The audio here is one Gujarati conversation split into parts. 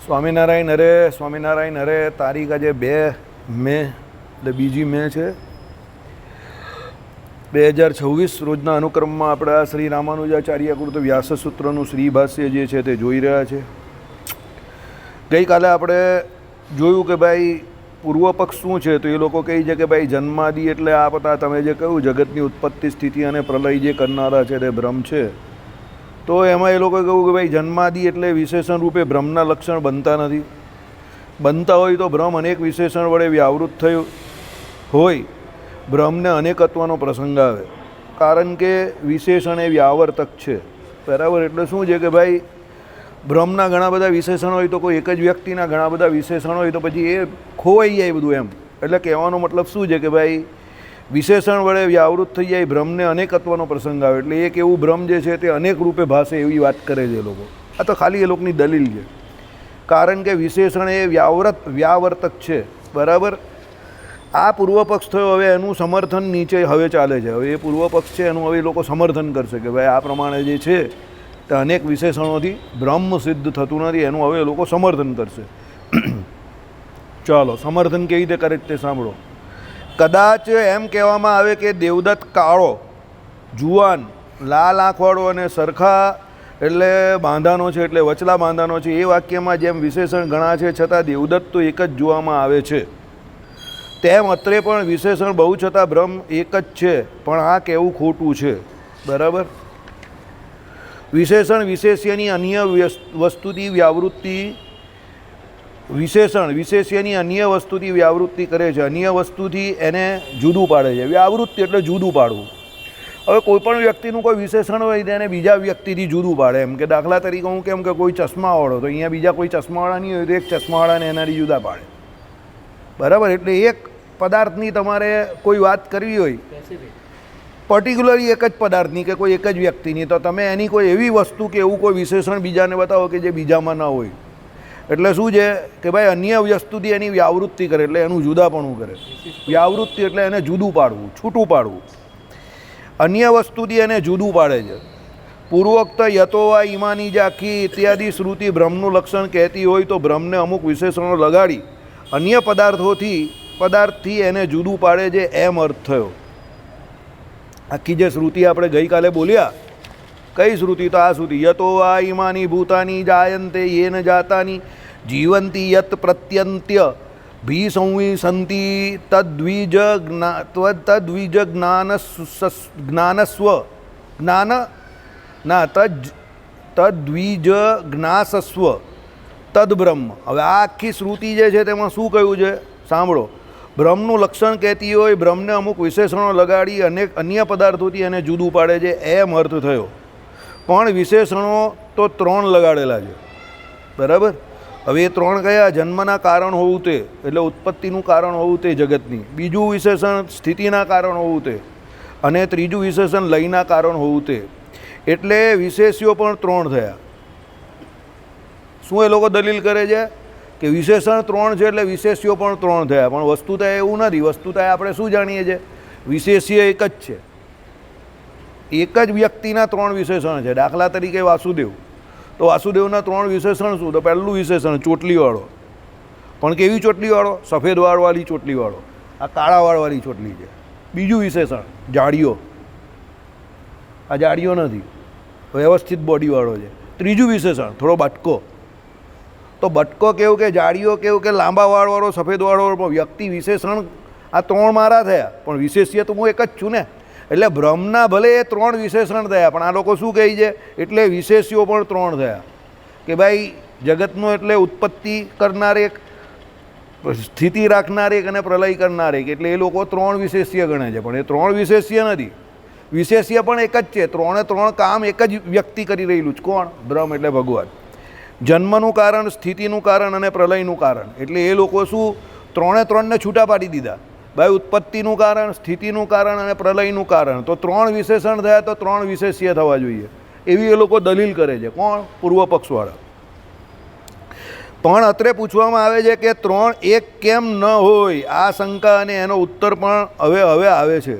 સ્વામિનારાયણ હરે સ્વામિનારાયણ હરે. તારીખ આજે 2 મે એટલે બીજી મે છે 2026 રોજના અનુક્રમમાં આપણે આ શ્રી રામાનુજાચાર્ય કૃત વ્યાસસૂત્રનું શ્રી ભાષ્ય જે છે તે જોઈ રહ્યા છે. ગઈકાલે આપણે જોયું કે ભાઈ પૂર્વ પક્ષ શું છે, તો એ લોકો કહે છે કે ભાઈ જન્માદિ એટલે આ પતા તમે જે કહ્યું જગતની ઉત્પત્તિ સ્થિતિ અને પ્રલય જે કરનારા છે તે બ્રહ્મ છે. તો એમાં એ લોકોએ કહ્યું કે ભાઈ જન્માદિ એટલે વિશેષણ રૂપે બ્રહ્મના લક્ષણ બનતા નથી. બનતા હોય તો બ્રહ્મ અનેક વિશેષણ વડે વ્યાવૃત થયું હોય. બ્રહ્મને અનેકત્વનો પ્રસંગ આવે, કારણ કે વિશેષણ એ વ્યાવર્તક છે. બરાબર? એટલે શું છે કે ભાઈ બ્રહ્મના ઘણા બધા વિશેષણ હોય તો કોઈ એક જ વ્યક્તિના ઘણા બધા વિશેષણ હોય તો પછી એ ખોવાઈ જાય બધું એમ. એટલે કહેવાનો મતલબ શું છે કે ભાઈ વિશેષણ વડે વ્યાવૃત થઈ જાય, બ્રહ્મને અનેકત્વનો પ્રસંગ આવે એટલે એક એવું બ્રહ્મ જે છે તે અનેક રૂપે ભાષે એવી વાત કરે છે એ લોકો. આ તો ખાલી એ લોકોની દલીલ છે, કારણ કે વિશેષણ એ વ્યાવર્તક છે. બરાબર? આ પૂર્વ પક્ષ થયો. હવે એનું સમર્થન નીચે હવે ચાલે છે. હવે એ પૂર્વ પક્ષ છે એનું હવે એ લોકો સમર્થન કરશે કે ભાઈ આ પ્રમાણે જે છે તે અનેક વિશેષણોથી બ્રહ્મ સિદ્ધ થતું નથી, એનું હવે એ લોકો સમર્થન કરશે. ચાલો, સમર્થન કેવી રીતે કરે તે સાંભળો. કદાચ એમ કહેવામાં આવે કે દેવદત્ત કાળો, જુવાન, લાલ આંખવાળો અને સરખા એટલે બાંધાનો છે, એટલે વચલા બાંધાનો છે. એ વાક્યમાં જેમ વિશેષણ ઘણા છે છતાં દેવદત્ત તો એક જ જોવામાં આવે છે, તેમ અત્રે પણ વિશેષણ બહુ છતાં બ્રહ્મ એક જ છે. પણ આ કહેવું ખોટું છે. બરાબર? વિશેષણ વિશેષ્યની અન્ય વસ્તુથી વ્યાવૃત્તિ વિશેષ્યની અન્ય વસ્તુથી વ્યાવૃત્તિ કરે છે, અન્ય વસ્તુથી એને જુદું પાડે છે. વ્યાવૃત્તિ એટલે જુદું પાડવું. હવે કોઈ પણ વ્યક્તિનું કોઈ વિશેષણ હોય તેને બીજા વ્યક્તિથી જુદું પાડે. એમ કે દાખલા તરીકે હું કેમ કે કોઈ ચશ્માવાળો, તો અહીંયા બીજા કોઈ ચશ્માવાળા નહીં હોય તો એક ચશ્માવાળાને એનાથી જુદા પાડે. બરાબર? એટલે એક પદાર્થની તમારે કોઈ વાત કરવી હોય, પર્ટિક્યુલરલી એક જ પદાર્થની કે કોઈ એક જ વ્યક્તિની, તો તમે એની કોઈ એવી વસ્તુ કે એવું કોઈ વિશેષણ બીજાને બતાવો કે જે બીજામાં ના હોય. એટલે શું છે કે ભાઈ અન્ય વસ્તુથી એની વ્યાવૃત્તિ કરે, એટલે એનું જુદાપણું કરે. વ્યાવૃત્તિ એટલે એને જુદું પાડવું, છૂટું પાડવું. અન્ય વસ્તુથી એને જુદું પાડે છે. પૂર્વોક્ત યતોવા ઈમાની જાખી ઇત્યાદિ શ્રુતિ બ્રહ્મનું લક્ષણ કહેતી હોય તો બ્રહ્મને અમુક વિશેષણો લગાડી અન્ય પદાર્થથી એને જુદું પાડે છે, એમ અર્થ થયો. આખી જે શ્રુતિ આપણે ગઈકાલે બોલ્યા, કઈ શ્રુતિ? તો આ શ્રુતિ યતોવા ઈમાની ભૂતાની જાયંતે યેન જાતાની જીવંતી યત પ્રત્યંત્ય ભીસંવિસંતિ તદ્વિજ જ્ઞાસસ્વ તદ્બ્રહ્મ. હવે આ આખી શ્રુતિ જે છે તેમાં શું કહ્યું છે સાંભળો. બ્રહ્મનું લક્ષણ કહેતી હોય, બ્રહ્મને અમુક વિશેષણો લગાડી અન્ય પદાર્થોથી એને જુદું પાડે છે, એમ અર્થ થયો. પણ વિશેષણો તો 3 લગાડેલા છે. બરાબર? હવે એ 3 કયા? જન્મના કારણ હોવું તે, એટલે ઉત્પત્તિનું કારણ હોવું તે જગતની. બીજું વિશેષણ સ્થિતિના કારણ હોવું તે, અને ત્રીજું વિશેષણ લયના કારણ હોવું તે. એટલે વિશેષ્યો પણ 3 થયા. શું એ લોકો દલીલ કરે છે કે વિશેષણ 3 છે એટલે વિશેષ્યો પણ 3 થયા? પણ વસ્તુતા એવું નથી. વસ્તુતા આપણે શું જાણીએ છીએ? વિશેષ્ય એક જ છે. એક જ વ્યક્તિના 3 વિશેષણ છે. દાખલા તરીકે વાસુદેવ, તો વાસુદેવના 3 વિશેષણ શું? તો પહેલું વિશેષણ ચોટલીવાળો. પણ કેવી ચોટલીવાળો? સફેદ વાળવાળી ચોટલીવાળો. આ કાળા વાળવાળી ચોટલી છે. બીજું વિશેષણ જાડીઓ. આ જાડીઓ નથી, વ્યવસ્થિત બોડીવાળો છે. ત્રીજું વિશેષણ થોડો બટકો. તો બટકો કેવું કે જાડીઓ કેવું કે લાંબા વાળવાળો, સફેદ વાળવાળો. વ્યક્તિ વિશેષણ આ 3 મારા થયા, પણ વિશેષ્ય તો હું એક જ છું ને. એટલે બ્રહ્મના ભલે એ 3 વિશેષણ થયા, પણ આ લોકો શું કહે છે? એટલે વિશેષ્યો પણ 3 થયા. કે ભાઈ જગતનું એટલે ઉત્પત્તિ કરનાર એક, સ્થિતિ રાખનાર એક અને પ્રલય કરનાર એક. એટલે એ લોકો 3 વિશેષ્ય ગણે છે, પણ એ 3 વિશેષ્ય નથી. વિશેષ્ય પણ એક જ છે. 3 કામ એક જ વ્યક્તિ કરી રહેલું છે. કોણ? બ્રહ્મ એટલે ભગવાન. જન્મનું કારણ, સ્થિતિનું કારણ અને પ્રલયનું કારણ. એટલે એ લોકો શું 3ને છૂટા પાડી દીધા. ભાઈ ઉત્પત્તિનું કારણ, સ્થિતિનું કારણ અને પ્રલયનું કારણ. તો 3 વિશેષણ થયા તો 3 વિશેષ્ય થવા જોઈએ, એવી એ લોકો દલીલ કરે છે. કોણ? પૂર્વ પક્ષવાળા. પણ અત્રે પૂછવામાં આવે છે કે 3 એક કેમ ન હોય? આ શંકા અને એનો ઉત્તર પણ હવે આવે છે.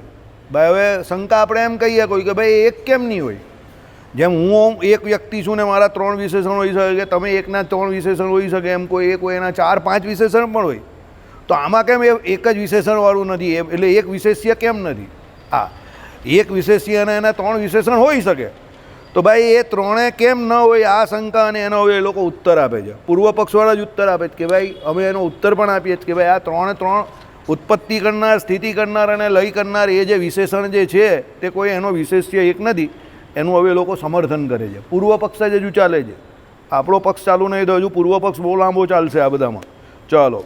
ભાઈ હવે શંકા આપણે એમ કહીએ કોઈ કે ભાઈ એક કેમ નહીં હોય? જેમ હું એક વ્યક્તિ છું ને મારા 3 વિશેષણ હોઈ શકે, કે તમે એકના 3 વિશેષણ હોઈ શકે, એમ કોઈ એના 4-5 વિશેષણ પણ હોય. તો આમાં કેમ એ એક જ વિશેષણવાળું નથી? એટલે એક વિશેષ્ય કેમ નથી? હા, એક વિશેષ્ય અને એના 3 વિશેષણ હોઈ શકે. તો ભાઈ એ 3 કેમ ન હોય? આ શંકા અને એનો હવે એ લોકો ઉત્તર આપે છે. પૂર્વ પક્ષવાળા જ ઉત્તર આપે છે કે ભાઈ અમે એનો ઉત્તર પણ આપીએ છીએ કે ભાઈ આ 3 ઉત્પત્તિ કરનાર, સ્થિતિ કરનાર અને લય કરનાર એ જે વિશેષણ જે છે તે કોઈ એનો વિશેષ્ય એક નથી. એનું હવે લોકો સમર્થન કરે છે. પૂર્વ પક્ષ જ હજુ ચાલે છે. આપણો પક્ષ ચાલુ નહીં તો હજુ પૂર્વ પક્ષ બહુ લાંબો ચાલશે આ બધામાં. ચાલો,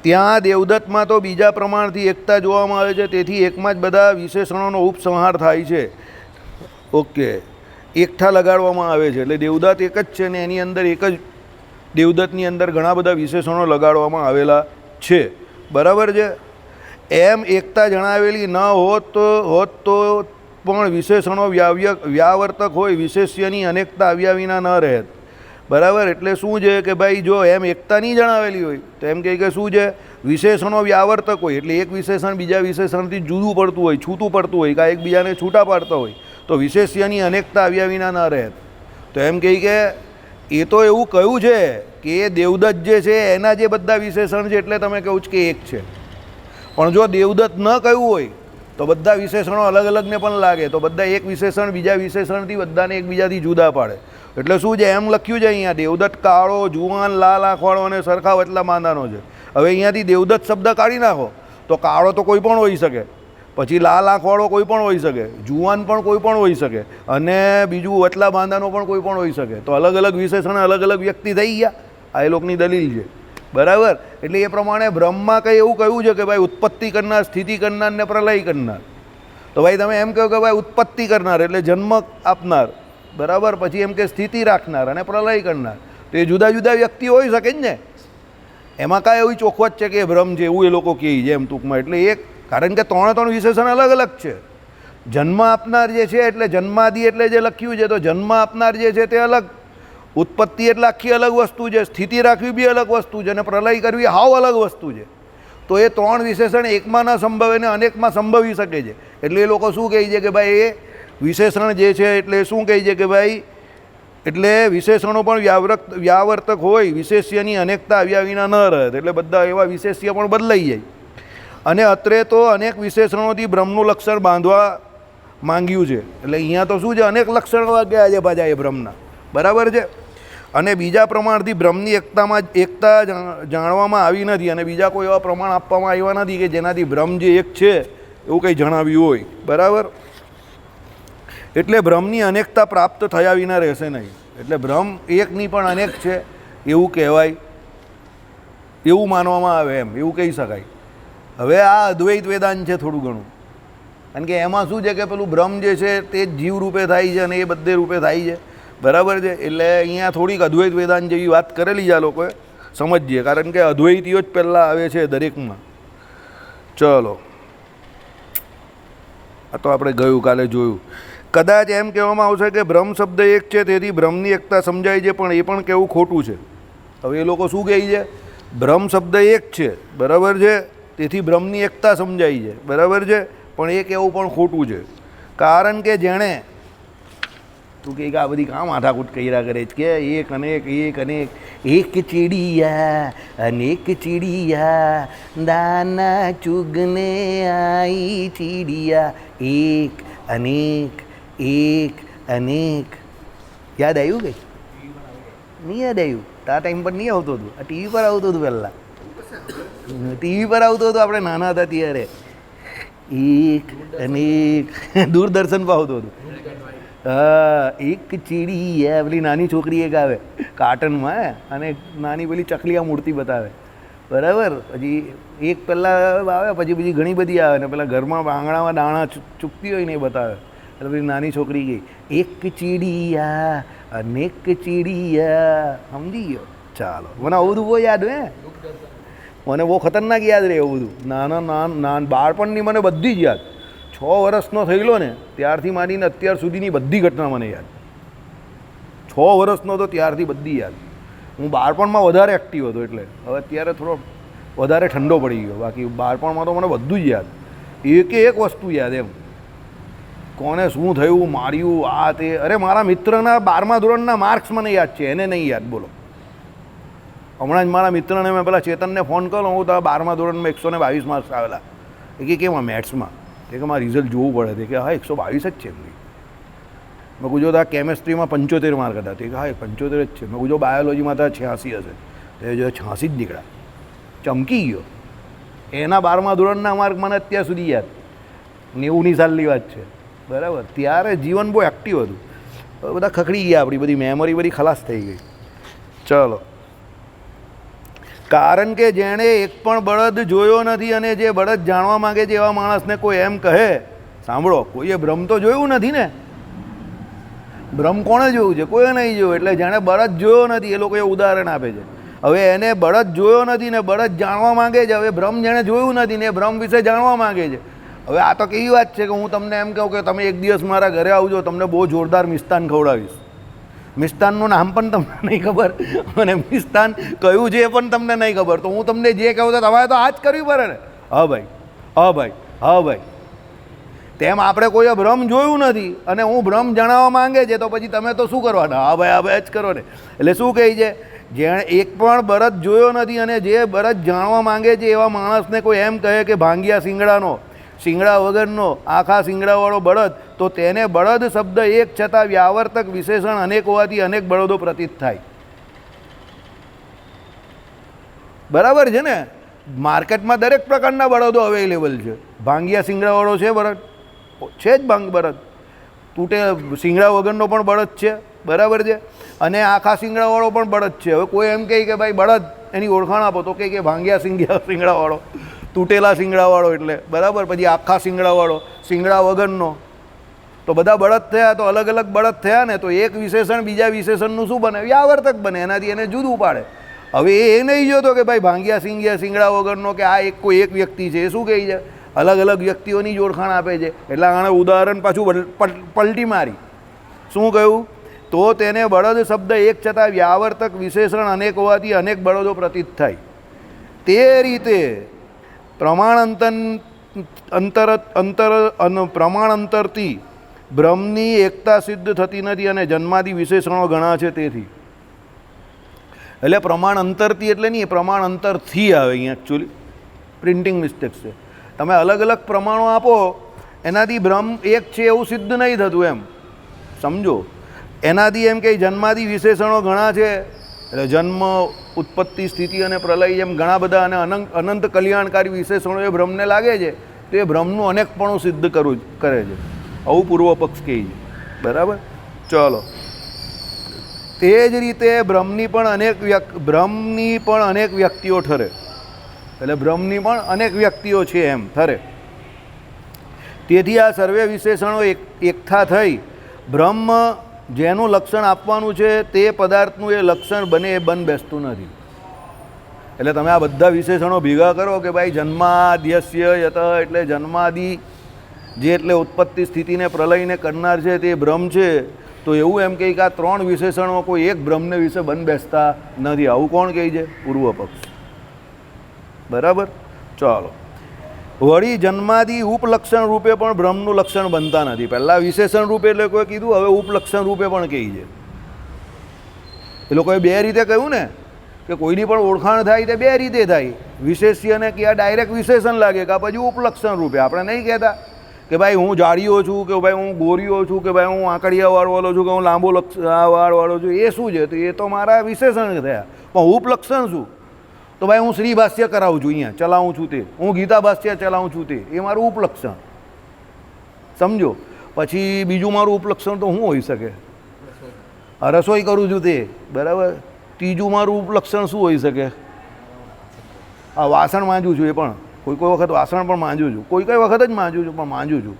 ત્યાં દેવદત્તમાં તો બીજા પ્રમાણથી એકતા જોવામાં આવે છે, તેથી એકમાં જ બધા વિશેષણોનો ઉપસંહાર થાય છે. ઓકે, એકઠા લગાડવામાં આવે છે. એટલે દેવદત્ત એક જ છે ને એની અંદર એક જ દેવદત્તની અંદર ઘણા બધા વિશેષણો લગાડવામાં આવેલા છે. બરાબર છે. એમ એકતા જણાવેલી ન હોત તો પણ વિશેષણો વ્યાવર્તક હોય, વિશેષ્યની અનેકતા આવ્યા વિના ન રહેત. બરાબર. એટલે શું છે કે ભાઈ જો એમ એકતા નહીં જણાવેલી હોય તો એમ કહે કે શું છે, વિશેષણો વ્યાવર્તક હોય, એટલે એક વિશેષણ બીજા વિશેષણથી જુદું પડતું હોય, છૂટું પડતું હોય, કાં એકબીજાને છૂટા પાડતા હોય, તો વિશેષ્યની અનેકતા આવ્યા વિના ન રહે. તો એમ કહે કે એ તો એવું કહ્યું છે કે એ દેવદત્ત જે છે એના જે બધા વિશેષણ છે એટલે તમે કહું કે એક છે. પણ જો દેવદત્ત ન કહ્યું હોય તો બધા વિશેષણો અલગ અલગને પણ લાગે, તો બધા એક વિશેષણ બીજા વિશેષણથી બધાને એકબીજાથી જુદા પાડે. એટલે શું છે, એમ લખ્યું છે અહીંયા દેવદત્ત કાળો, જુવાન, લાલ આંખવાળો અને સરખા વચલા માંદાનો છે. હવે અહીંયાથી દેવદત્ત શબ્દ કાઢી નાખો તો કાળો તો કોઈ પણ હોઈ શકે, પછી લાલ આંખવાળો કોઈ પણ હોઈ શકે, જુવાન પણ કોઈ પણ હોઈ શકે, અને બીજું વચલા બાંધાનો પણ કોઈ પણ હોઈ શકે. તો અલગ અલગ વિશેષણ અલગ અલગ વ્યક્તિ થઈ ગયા. આ એ લોકોની દલીલ છે. બરાબર. એટલે એ પ્રમાણે બ્રહ્મમાં કંઈ એવું કહ્યું છે કે ભાઈ ઉત્પત્તિ કરનાર, સ્થિતિ કરનાર ને પ્રલય કરનાર. તો ભાઈ તમે એમ કહો કે ભાઈ ઉત્પત્તિ કરનાર એટલે જન્મ આપનાર, બરાબર, પછી એમ કે સ્થિતિ રાખનાર અને પ્રલય કરનાર, તો એ જુદા જુદા વ્યક્તિ હોઈ શકે જ ને. એમાં કાંઈ એવી ચોખવટ છે કે બ્રહ્મ છે એવું એ લોકો કહે છે એમ ટૂંકમાં. એટલે એક કારણ કે 3 વિશેષણ અલગ અલગ છે. જન્મ આપનાર જે છે એટલે જન્માદિ એટલે જે લખ્યું છે, તો જન્મ આપનાર જે છે તે અલગ, ઉત્પત્તિ એટલે આખી અલગ વસ્તુ છે, સ્થિતિ રાખવી બી અલગ વસ્તુ છે, અને પ્રલય કરવી હાવ અલગ વસ્તુ છે. તો એ 3 વિશેષણ એકમાં ન સંભવે ને અનેકમાં સંભવી શકે છે. એટલે એ લોકો શું કહે છે કે ભાઈ એ વિશેષણ જે છે એટલે શું કહે છે કે ભાઈ એટલે વિશેષણો પણ વ્યાવર્તક હોય, વિશેષ્યની અનેકતા આવ્યા વિના ન રહે. એટલે બધા એવા વિશેષ્ય પણ બદલાઈ જાય. અને અત્રે તો અનેક વિશેષણોથી બ્રહ્મનું લક્ષણ બાંધવા માંગ્યું છે. એટલે અહીંયા તો શું છે, અનેક લક્ષણો વાગ્યા છે પાછા એ બ્રહ્મના. બરાબર છે. અને બીજા પ્રમાણથી બ્રહ્મની એકતા જાણવામાં આવી નથી, અને બીજા કોઈ એવા પ્રમાણ આપવામાં આવ્યા નથી કે જેનાથી બ્રહ્મ જે એક છે એવું કંઈ જણાવ્યું હોય. બરાબર. એટલે બ્રહ્મની અનેકતા પ્રાપ્ત થયા વિના રહેશે નહીં. એટલે બ્રહ્મ એકની પણ અનેક છે એવું કહેવાય, એવું માનવામાં આવે, એમ એવું કહી શકાય. હવે આ અદ્વૈત વેદાંત છે થોડું ઘણું, કારણ કે એમાં શું છે કે પેલું બ્રહ્મ જે છે તે જીવ રૂપે થાય છે અને એ બધે રૂપે થાય છે. બરાબર છે. એટલે અહીંયા થોડીક અદ્વૈત વેદાંત જેવી વાત કરેલી છે આ લોકોએ, સમજીએ, કારણ કે અદ્વૈતીઓ જ પહેલાં આવે છે દરેકમાં. ચલો, આ તો આપણે ગયું કાલે જોયું. કદાચ એમ કહેવામાં આવશે કે બ્રહ્મ શબ્દ એક છે તેથી બ્રહ્મની એકતા સમજાય છે, પણ એ પણ કહેવું ખોટું છે. હવે એ લોકો શું કહે છે, બ્રહ્મ શબ્દ એક છે, બરાબર છે, તેથી બ્રહ્મની એકતા સમજાય છે, બરાબર છે, પણ એ કહેવું પણ ખોટું છે. કારણ કે જેણે તું કે આ બધી કામ માથાકૂટ કર્યા કરે છે કે એક અનેક એક અનેક, એક ચીડિયા અનેક ચીડિયા દાના ચુગને આઈ ચીડિયા, એક અનેક એક અનેક. યાદ આવ્યું કે નહીં? યાદ આવ્યું? આ ટાઈમ પર નહીં આવતું હતું, આ ટીવી પર આવતું હતું પહેલાં. ટીવી પર આવતું હતું આપણે નાના હતા ત્યારે. એક અનેક દૂરદર્શન પર આવતું હતું. હા, એક ચીડિયા પેલી નાની છોકરી એક આવે કાર્ટૂનમાં, અને નાની પેલી ચકલિયા મૂર્તિ બતાવે. બરાબર. પછી એક પહેલાં આવે, પછી ઘણી બધી આવે, ને પેલા ઘરમાં આંગણામાં દાણા ચૂકતી હોય ને એ બતાવે. એટલે પેલી નાની છોકરી ગઈ, એક ચીડિયા અનેક ચીડિયા. સમજી ગયો? ચાલો, મને આવું બધું બહુ યાદ હે, મને બહુ ખતરનાક યાદ રહે એવું બધું. નાના બાળપણની મને બધી જ યાદ. 6 વર્ષનો થયેલો ને ત્યારથી માંડીને અત્યાર સુધીની બધી ઘટના મને યાદ. 6 વર્ષનો તો ત્યારથી બધી યાદ. હું બાળપણમાં વધારે એક્ટિવ હતો, એટલે હવે અત્યારે થોડો વધારે ઠંડો પડી ગયો. બાકી બાળપણમાં તો મને બધું જ યાદ, એક એક વસ્તુ યાદ એમ, કોને શું થયું, માર્યું, આ તે. અરે મારા મિત્રના 12મા ધોરણના માર્ક્સ મને યાદ છે, એને નહીં યાદ. બોલો, હમણાં જ મારા મિત્રને મેં પેલા ચેતનને ફોન કર્યો, હું તો 12મા ધોરણમાં 122 માર્ક્સ આવેલા. એ કે કેમાં મેથ્સમાં? એ કે મારા રિઝલ્ટ જોવું પડે. તે કે હા 122 જ છે. મેં પૂછ્યું તો આ કેમેસ્ટ્રીમાં 75 માર્ક હતા. તે કે હા 75 જ છે. મેં પૂછ્યું બાયોલોજીમાં તો 86 હશે. તે જો 86 જ નીકળ્યા. ચમકી ગયો. એના 12મા ધોરણના માર્ક મને અત્યાર સુધી યાદ. 90ની સાલની વાત છે, બરાબર. ત્યારે જીવન બહુ એક્ટિવ હતું. બધા ખખડી ગયા, આપણી બધી મેમરી બધી ખલાસ થઈ ગઈ. ચલો, કારણ કે જેણે એક પણ બળદ જોયો નથી અને જે બળદ જાણવા માંગે છે એવા માણસને કોઈ એમ કહે, સાંભળો, કોઈએ બ્રહ્મ તો જોયું નથી ને. બ્રહ્મ કોણે જોયું છે? કોઈએ નહીં જોયું. એટલે જેણે બળદ જોયો નથી એ લોકો એ ઉદાહરણ આપે છે. હવે એને બળદ જોયો નથી ને બળદ જાણવા માંગે છે. હવે બ્રહ્મ જેણે જોયું નથી ને એ બ્રહ્મ વિશે જાણવા માંગે છે. હવે આ તો કેવી વાત છે કે હું તમને એમ કહું કે તમે એક દિવસ મારા ઘરે આવજો, તમને બહુ જોરદાર મિષ્ટાન ખવડાવીશ. મિષ્ટાનનું નામ પણ તમને નહીં ખબર અને મિષ્ટાન કયું છે એ પણ તમને નહીં ખબર. તો હું તમને જે કહું તો તમારે તો આ જ કરવી પડે ને. હા ભાઈ, હા ભાઈ, હા ભાઈ. તેમ આપણે કોઈએ બ્રહ્મ જોયું નથી અને હું બ્રહ્મ જણાવવા માંગે છે, તો પછી તમે તો શું કરવાના? હા ભાઈ, હા ભાઈ જ કરો ને. એટલે શું કહે છે? જેણે એક પણ બળદ જોયો નથી અને જે બળદ જાણવા માંગે છે એવા માણસને કોઈ એમ કહે કે ભાંગ્યા શિંગડાનો, શિંગડા વગરનો, આખા શિંગડાવાળો બળદ, તો તેને બળદ શબ્દ એક છતાં વ્યાવર્તક વિશેષણ અનેક હોવાથી અનેક બળદો પ્રતીત થાય. બરાબર છે ને? માર્કેટમાં દરેક પ્રકારના બળદો અવેલેબલ છે. ભાંગ્યા શિંગડાવાળો છે બળદ, છે જ બળદ. તૂટે શિંગડા વગરનો પણ બળદ છે, બરાબર છે. અને આખા શિંગડાવાળો પણ બળદ છે. હવે કોઈ એમ કહે કે ભાઈ બળદ એની ઓળખાણ આપો, તો કે ભાંગ્યા શિંગડાવાળો, તૂટેલા શિંગડાવાળો એટલે, બરાબર. પછી આખા શિંગડાવાળો, શિંગડા વગરનો. તો બધા બળદ થયા, તો અલગ અલગ બળદ થયા ને. તો એક વિશેષણ બીજા વિશેષણનું શું બને? વ્યાવર્તક બને. એનાથી એને જુદું પાડે. હવે એ નહીં જોતો કે ભાઈ ભાંગ્યા શિંગડા વગરનો કે આ એક કોઈ એક વ્યક્તિ છે. એ શું કહે છે? અલગ અલગ વ્યક્તિઓની જ ઓળખાણ આપે છે. એટલે આણે ઉદાહરણ પાછું પલટી મારી. શું કહ્યું? તો તેને બળદ શબ્દ એક છતાં વ્યાવર્તક વિશેષણ અનેક હોવાથી અનેક બળદો પ્રતીત થાય. તે રીતે પ્રમાણાંતરથી બ્રહ્મની એકતા સિદ્ધ થતી નથી અને જન્માદી વિશેષણો ઘણા છે. તેથી એટલે પ્રમાણાંતરથી એટલે નહીં, પ્રમાણાંતરથી આવે અહીંયા. એકચ્યુઅલી પ્રિન્ટિંગ મિસ્ટેક્સ છે. તમે અલગ અલગ પ્રમાણો આપો એનાથી બ્રહ્મ એક છે એવું સિદ્ધ નહીં થતું, એમ સમજો. એનાથી એમ કે જન્માદી વિશેષણો ઘણા છે. એટલે જન્મ, ઉત્પત્તિ, સ્થિતિ અને પ્રલય એમ ઘણા બધા અને અનંત કલ્યાણકારી વિશેષણો એ બ્રહ્મને લાગે છે. તો એ બ્રહ્મનું અનેકપણું સિદ્ધ કરે છે. આવું પૂર્વ પક્ષ કહે છે, બરાબર. ચલો, તે જ રીતે બ્રહ્મની પણ અનેક વ્યક્તિઓ ઠરે. એટલે બ્રહ્મની પણ અનેક વ્યક્તિઓ છે એમ ઠરે. તેથી આ સર્વે વિશેષણો એકઠા થઈ બ્રહ્મ જેનું લક્ષણ આપવાનું છે તે પદાર્થનું એ લક્ષણ બને એ બન બેસતું નથી. એટલે તમે આ બધા વિશેષણો ભેગા કરો કે ભાઈ જન્માદ્યસ્ય યત, એટલે જન્માદિ જે એટલે ઉત્પત્તિ, સ્થિતિને, પ્રલયને કરનાર છે તે બ્રહ્મ છે. તો એવું એમ કહે કે આ ત્રણ વિશેષણો કોઈ એક બ્રહ્મને વિશે બન બેસતા નથી. આવું કોણ કહે છે? પૂર્વ પક્ષ, બરાબર. ચાલો, વળી જન્માદિ ઉપલક્ષણ રૂપે પણ બ્રહ્મનું લક્ષણ બનતા નથી. પહેલાં વિશેષણ રૂપે એટલે કોઈ કીધું, હવે ઉપલક્ષણ રૂપે પણ કહે છે. એ લોકોએ બે રીતે કહ્યું ને કે કોઈની પણ ઓળખાણ થાય તે બે રીતે થાય. વિશેષ્યને ક્યાં ડાયરેક્ટ વિશેષણ લાગે કે પછી ઉપલક્ષણ રૂપે. આપણે નહીં કહેતા કે ભાઈ હું જાડીઓ છું, કે ભાઈ હું ગોરીઓ છું, કે ભાઈ હું આંકડિયાવાળો છું, કે હું લાંબો વાળવાળો છું. એ શું છે? તો એ તો મારા વિશેષણ થયા. પણ ઉપલક્ષણ શું? તો ભાઈ હું શ્રી ભાષ્ય કરાવું છું, અહીંયા ચલાવું છું તે, હું ગીતા ભાષ્ય ચલાવું છું તે, એ મારું ઉપલક્ષણ. સમજો. પછી બીજું મારું ઉપલક્ષણ તો શું હોઈ શકે? રસોઈ કરું છું તે, બરાબર. ત્રીજું મારું ઉપલક્ષણ શું હોઈ શકે? આ વાસણ માંજું છું, એ પણ કોઈ વખત વાસણ પણ માંજું છું, કોઈ વખત જ માંજું છું, પણ માંજું છું.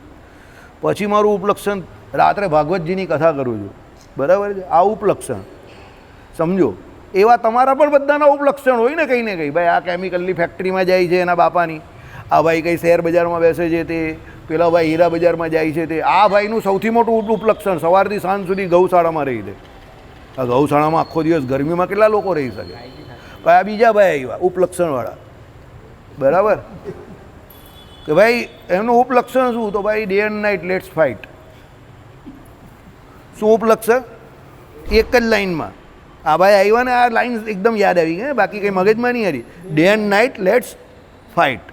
પછી મારું ઉપલક્ષણ રાત્રે ભાગવતજીની કથા કરું છું, બરાબર છે. આ ઉપલક્ષણ સમજો. એવા તમારા પણ બધાના ઉપલક્ષણ હોય ને કંઈ ને કંઈ. ભાઈ આ કેમિકલની ફેક્ટરીમાં જાય છે એના બાપાની, આ ભાઈ કંઈ શેર બજારમાં બેસે છે તે, પેલા ભાઈ હીરા બજારમાં જાય છે તે. આ ભાઈનું સૌથી મોટું ઉપલક્ષણ સવારથી સાંજ સુધી ગૌશાળામાં રહી દે. આ ગૌશાળામાં આખો દિવસ ગરમીમાં કેટલા લોકો રહી શકે? આ બીજા ભાઈ આવ્યા ઉપલક્ષણવાળા, બરાબર, કે ભાઈ એમનું ઉપલક્ષણ શું? તો ભાઈ day and night let's fight. શું ઉપલક્ષણ? એક જ લાઇનમાં. આ ભાઈ આવ્યા ને, આ લાઇન એકદમ યાદ આવી ગઈ, બાકી કંઈ મગજમાં નહીં આવી. Day and night let's fight.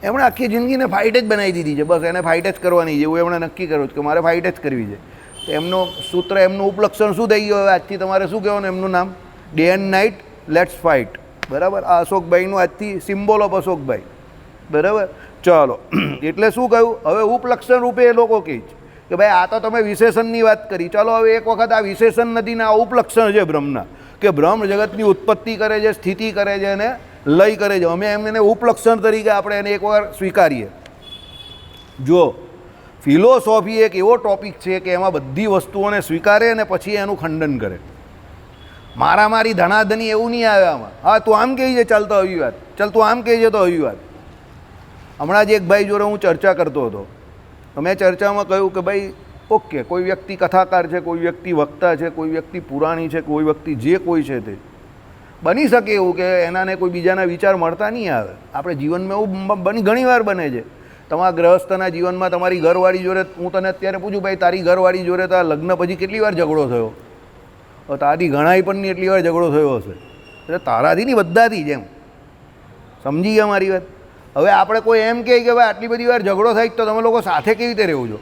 એમણે આખી જિંદગીને ફાઇટ જ બનાવી દીધી છે. બસ એને ફાઇટ જ કરવાની છે, એવું એમણે નક્કી કર્યું છે કે મારે ફાઇટ જ કરવી છે. તો એમનો સૂત્ર, એમનું ઉપલક્ષણ શું થઈ ગયું? હવે આજથી તમારે શું કહેવાનું એમનું નામ? Day and night let's fight. બરાબર, આ અશોકભાઈનું આજથી સિમ્બોલ ઓફ અશોકભાઈ. બરાબર, ચાલો. એટલે શું કહ્યું? હવે ઉપલક્ષણ રૂપે એ લોકો કહે છે કે ભાઈ આ તો તમે વિશેષણની વાત કરી, ચાલો હવે એક વખત આ વિશેષણ નથી ને આ ઉપલક્ષણ છે બ્રહ્મના, કે બ્રહ્મ જગતની ઉત્પત્તિ કરે છે, સ્થિતિ કરે છે અને લય કરે છે. અમે એમને ઉપલક્ષણ તરીકે આપણે એને એકવાર સ્વીકારીએ. જો ફિલોસોફી એક એવો ટોપિક છે કે એમાં બધી વસ્તુઓને સ્વીકારે અને પછી એનું ખંડન કરે. મારી ધનાધની એવું નહીં આવે આમાં. હા, તું આમ કહી છે, ચાલ તો આવી વાત, ચાલ તું આમ કહી છે તો આવી વાત. હમણાં જ એક ભાઈ જોડે હું ચર્ચા કરતો હતો, તો મેં ચર્ચામાં કહ્યું કે ભાઈ ઓકે, કોઈ વ્યક્તિ કથાકાર છે, કોઈ વ્યક્તિ વક્તા છે, કોઈ વ્યક્તિ પુરાણી છે, કોઈ વ્યક્તિ જે કોઈ છે તે બની શકે એવું કે એનાને કોઈ બીજાના વિચાર મળતા નહીં આવે. આપણે જીવનમાં એવું ઘણીવાર બને છે. તમારા ગ્રહસ્થના જીવનમાં તમારી ઘરવાળી જોડે, હું તને અત્યારે પૂછું ભાઈ તારી ઘરવાળી જોડે તો લગ્ન પછી કેટલી વાર ઝઘડો થયો? તારી ઘણાઈ પણ નહીં એટલી વાર ઝઘડો થયો હશે. એટલે તારાથી નહીં, બધાથી જ. એમ સમજી ગયા મારી વાત? હવે આપણે કોઈ એમ કહે કે ભાઈ આટલી બધી વાર ઝઘડો થાય તો તમે લોકો સાથે કેવી રીતે રહેવું છો?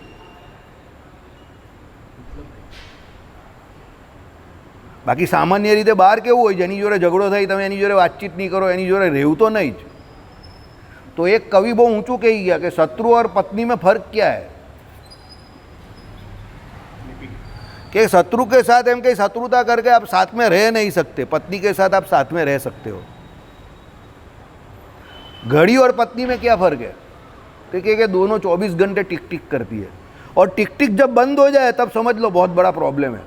બાકી સામાન્ય રીતે બહાર કેવું હોય, જેની જોડે ઝઘડો થાય તમે એની જોડે વાતચીત નહીં કરો, એની જોડે રહેવું તો નહીં જ. તો એક કવિ બહુ ઊંચું કહી ગયા કે શत्रु और पत्नी में फर्क क्या है? कि शत्रु के साथ एम कहीं शत्रुता करके आप साथ में रह नहीं सकते, पत्नी के साथ आप साथ में रह सकते हो. घड़ी और पत्नी में क्या फ़र्क है? तो कि दोनों 24 घंटे टिक टिक करती है, और टिक टिक जब बंद हो जाए तब समझ लो बहुत बड़ा प्रॉब्लम है.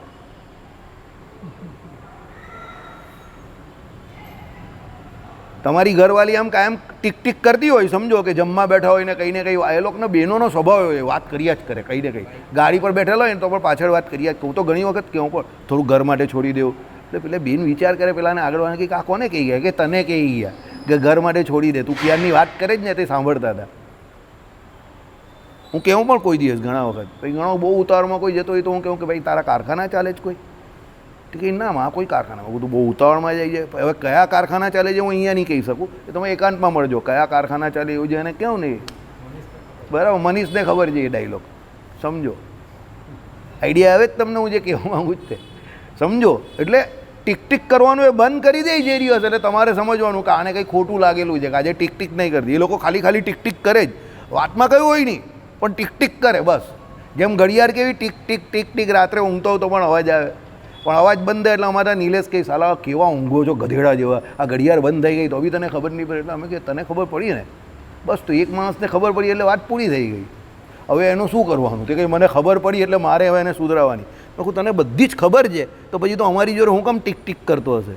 તમારી ઘરવાળી આમ કાયમ ટિક ટિક કરતી હોય, સમજો કે જમવા બેઠા હોય ને કંઈ ને કંઈ, એ લોકોનો બહેનોનો સ્વભાવ હોય, વાત કર્યા જ કરે કંઈ ને કંઈ. ગાડી પર બેઠેલો હોય ને તો પણ પાછળ વાત કર્યા જ. હું તો ઘણી વખત કહું પણ થોડું ઘર માટે છોડી દેવું. એટલે પેલા બેન વિચાર કરે, પેલાને આગળ વાળાને કંઈક આ કોને કહી ગયા કે તને કહી ગયા કે ઘર માટે છોડી દે, તું ક્યારની વાત કરે જ ને તે સાંભળતા હતા. હું કહું પણ કોઈ દિવસ ઘણા વખત પછી ઘણો બહુ ઉતાવળમાં કોઈ જતો હોય તો હું કહું કે ભાઈ તારા કારખાના ચાલે જ કોઈ? કે ના માં કોઈ કારખાના, બધું બહુ ઉતાવળમાં જાય છે. હવે કયા કારખાના ચાલે છે હું અહીંયા નહીં કહી શકું, એ તમે એકાંતમાં મળજો. કયા કારખાના ચાલે એવું છે એને કહું નહીં, બરાબર? મનીષને ખબર છે એ ડાયલોગ, સમજો? આઈડિયા આવે જ તમને હું જે કહેવા માગું જ તે, સમજો? એટલે ટિક ટિક કરવાનું એ બંધ કરી દે જે દિવસ. એટલે તમારે સમજવાનું કે આને કંઈ ખોટું લાગેલું છે કે આજે ટિક ટિક નહીં કરતી. એ લોકો ખાલી ખાલી ટિક ટિક કરે જ, વાતમાં કયું હોય નહીં પણ ટિક ટિક કરે બસ. જેમ ઘડિયાળ કેવી ટિક ટિક ટિક ટિક, રાત્રે ઊંઘતો તો પણ અવાજ આવે, પણ અવાજ બંધ થાય એટલે અમારા નિલેશ કહે સાલા કેવા ઊંઘો છો ગધેડા જેવા, આ ઘડિયાળ બંધ થઈ ગઈ તો બી તને ખબર નહીં પડે. એટલે અમે કે તને ખબર પડી ને, બસ. તો એક માણસને ખબર પડી એટલે વાત પૂરી થઈ ગઈ. હવે એનું શું કરવાનું? તે કંઈ મને ખબર પડી એટલે મારે હવે એને સુધરાવાની. તો તને બધી જ ખબર છે તો પછી તો અમારી જોડે હું કેમ ટીક ટીક કરતો હશે?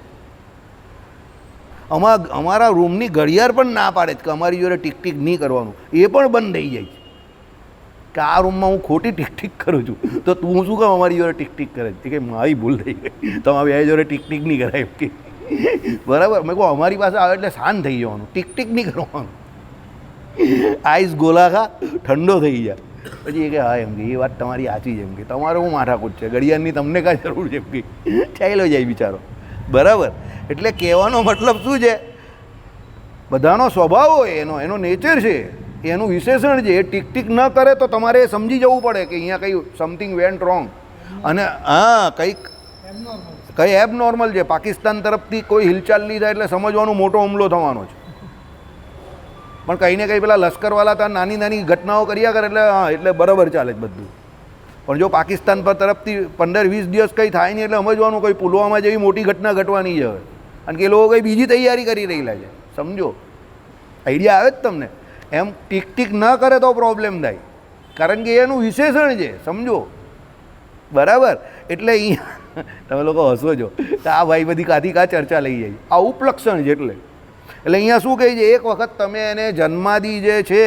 અમારા રૂમની ઘડિયાળ પણ ના પાડે કે અમારી જોડે ટીક ટીક નહીં કરવાનું, એ પણ બંધ થઈ જાય છે કે આ રૂમમાં હું ખોટી ટીક ટીક કરું છું તો તું શું કામ અમારી જોડે ટીક ટીક કરે છે? કે મારી ભૂલ થઈ ગઈ, તમારી એ જોડે ટીક ટીક નહીં કરાય કે બરાબર. મેં કહું અમારી પાસે આવે એટલે શાંત થઈ જવાનું, ટીક ટીક નહીં કરવાનું. આઈસ ગોલા ખા, ઠંડો થઈ જાય. પછી એ કે હા એમ કે એ વાત તમારી સાચી છે, એમ કે તમારે હું માથાકૂટ છે, ઘડિયાળની તમને કાંઈ જરૂર છે, એમ કે ચાલ્યો જાય બિચારો. બરાબર. એટલે કહેવાનો મતલબ શું છે? બધાનો સ્વભાવ હોય, એનો નેચર છે, એનું વિશેષણ છે. એ ટીક ટીક ન કરે તો તમારે સમજી જવું પડે કે અહીંયા કંઈ સમથિંગ વેન્ટ રોંગ. અને હા કંઈ એબનોર્મલ છે. પાકિસ્તાન તરફથી કોઈ હિલચાલ નહીં થાય એટલે સમજવાનું મોટો હુમલો થવાનો છે. પણ કંઈ ને કંઈ પેલા લશ્કરવાળા ત્યાં નાની નાની ઘટનાઓ કર્યા કરે એટલે હા એટલે બરાબર ચાલે જ બધું. પણ જો પાકિસ્તાન પર તરફથી 15-20 દિવસ કંઈ થાય નહીં એટલે સમજવાનું કોઈ પુલવામા જેવી મોટી ઘટના ઘટવાની જ હવે. કારણ કે એ લોકો કંઈ બીજી તૈયારી કરી રહેલા છે, સમજો? આઈડિયા આવે જ તમને? એમ ટીક ટીક ન કરે તો પ્રોબ્લેમ થાય, કારણ કે એનું વિશેષણ છે, સમજો? બરાબર. એટલે અહીંયા તમે લોકો હસો છો કે આ ભાઈ બધી કાથી કા ચર્ચા લઈ જાય, આ ઉપલક્ષણ છે. એટલે અહીંયા શું કહે છે? એક વખત તમે એને જન્માદિ જે છે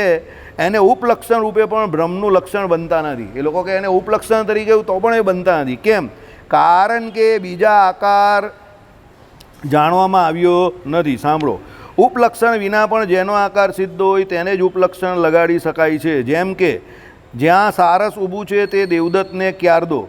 એને ઉપલક્ષણ રૂપે પણ બ્રહ્મનું લક્ષણ બનતા નથી. એ લોકો કે એને ઉપલક્ષણ તરીકે તો પણ એ બનતા નથી. કેમ? કારણ કે બીજા આકાર જાણવામાં આવ્યો નથી. સાંભળો, ઉપલક્ષણ વિના પણ જેનો આકાર સિદ્ધ હોય તેને જ ઉપલક્ષણ લગાડી શકાય છે. જેમ કે જ્યાં સારસ ઊભું છે તે દેવદત્તને ક્યારદો,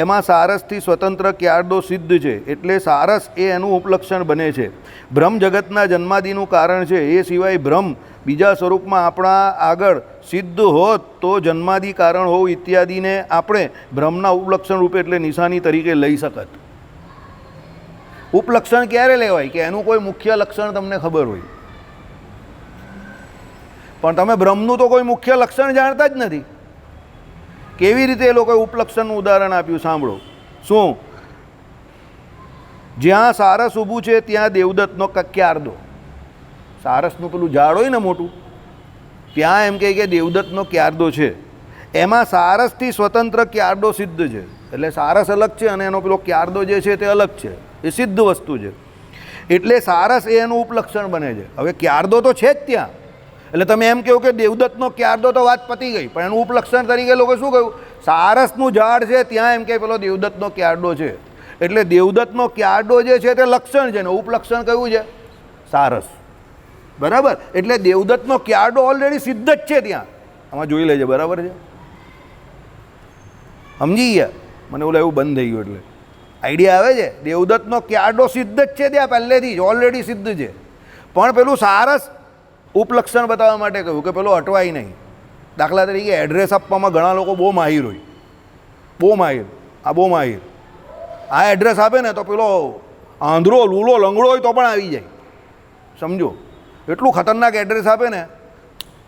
એમાં સારસથી સ્વતંત્ર ક્યારદો સિદ્ધ છે એટલે સારસ એ એનું ઉપલક્ષણ બને છે. બ્રહ્મ જગતના જન્માદિનું કારણ છે. એ સિવાય બ્રહ્મ બીજા સ્વરૂપમાં આપણા આગળ સિદ્ધ હોત તો જન્માદિ કારણ હોવ ઇત્યાદિને આપણે બ્રહ્મના ઉપલક્ષણ રૂપે એટલે નિશાની તરીકે લઈ શકત. ઉપલક્ષણ ક્યારે લેવાય કે એનું કોઈ મુખ્ય લક્ષણ તમને ખબર હોય, પણ તમે બ્રહ્મનું તો કોઈ મુખ્ય લક્ષણ જાણતા જ નથી. કેવી રીતે એ લોકોએ ઉપલક્ષણનું ઉદાહરણ આપ્યું સાંભળો. શું? જ્યાં સારસ ઊભું છે ત્યાં દેવદત્તનો ક્યારદો. સારસનું પેલું ઝાડ હોય ને મોટું, ત્યાં એમ કહે કે દેવદત્તનો ક્યારદો છે, એમાં સારસથી સ્વતંત્ર ક્યારદો સિદ્ધ છે. એટલે સારસ અલગ છે અને એનો પેલો ક્યારદો જે છે તે અલગ છે, એ સિદ્ધ વસ્તુ છે. એટલે સારસ એ એનું ઉપલક્ષણ બને છે. હવે ક્યારદો તો છે જ ત્યાં, એટલે તમે એમ કહો કે દેવદત્તનો ક્યારદો તો વાત પતી ગઈ, પણ એનું ઉપલક્ષણ તરીકે લોકો શું કહ્યું? સારસનું ઝાડ છે ત્યાં એમ કે પેલો દેવદત્તનો ક્યારદો છે. એટલે દેવદત્તનો ક્યારદો જે છે તે લક્ષણ છે ને ઉપલક્ષણ કયું છે? સારસ. બરાબર? એટલે દેવદત્તનો ક્યારદો ઓલરેડી સિદ્ધ જ છે ત્યાં. આમાં જોઈ લેજે. બરાબર છે? સમજી ગયા? મને ઓલું એવું બંધ થઈ ગયું એટલે આઈડિયા આવે છે. દેવદત્તનો ક્યારદો સિદ્ધ જ છે ત્યાં પહેલેથી જ, ઓલરેડી સિદ્ધ છે. પણ પેલું સારસ ઉપલક્ષણ બતાવવા માટે કહ્યું કે પેલો અટવાય નહીં. દાખલા તરીકે એડ્રેસ આપવામાં ઘણા લોકો બહુ માહિર હોય, બહુ માહિર. આ બહુ માહિર. આ એડ્રેસ આપે ને તો પેલો આંધળો લૂલો લંગડો હોય તો પણ આવી જાય. સમજો? એટલું ખતરનાક એડ્રેસ આપે ને,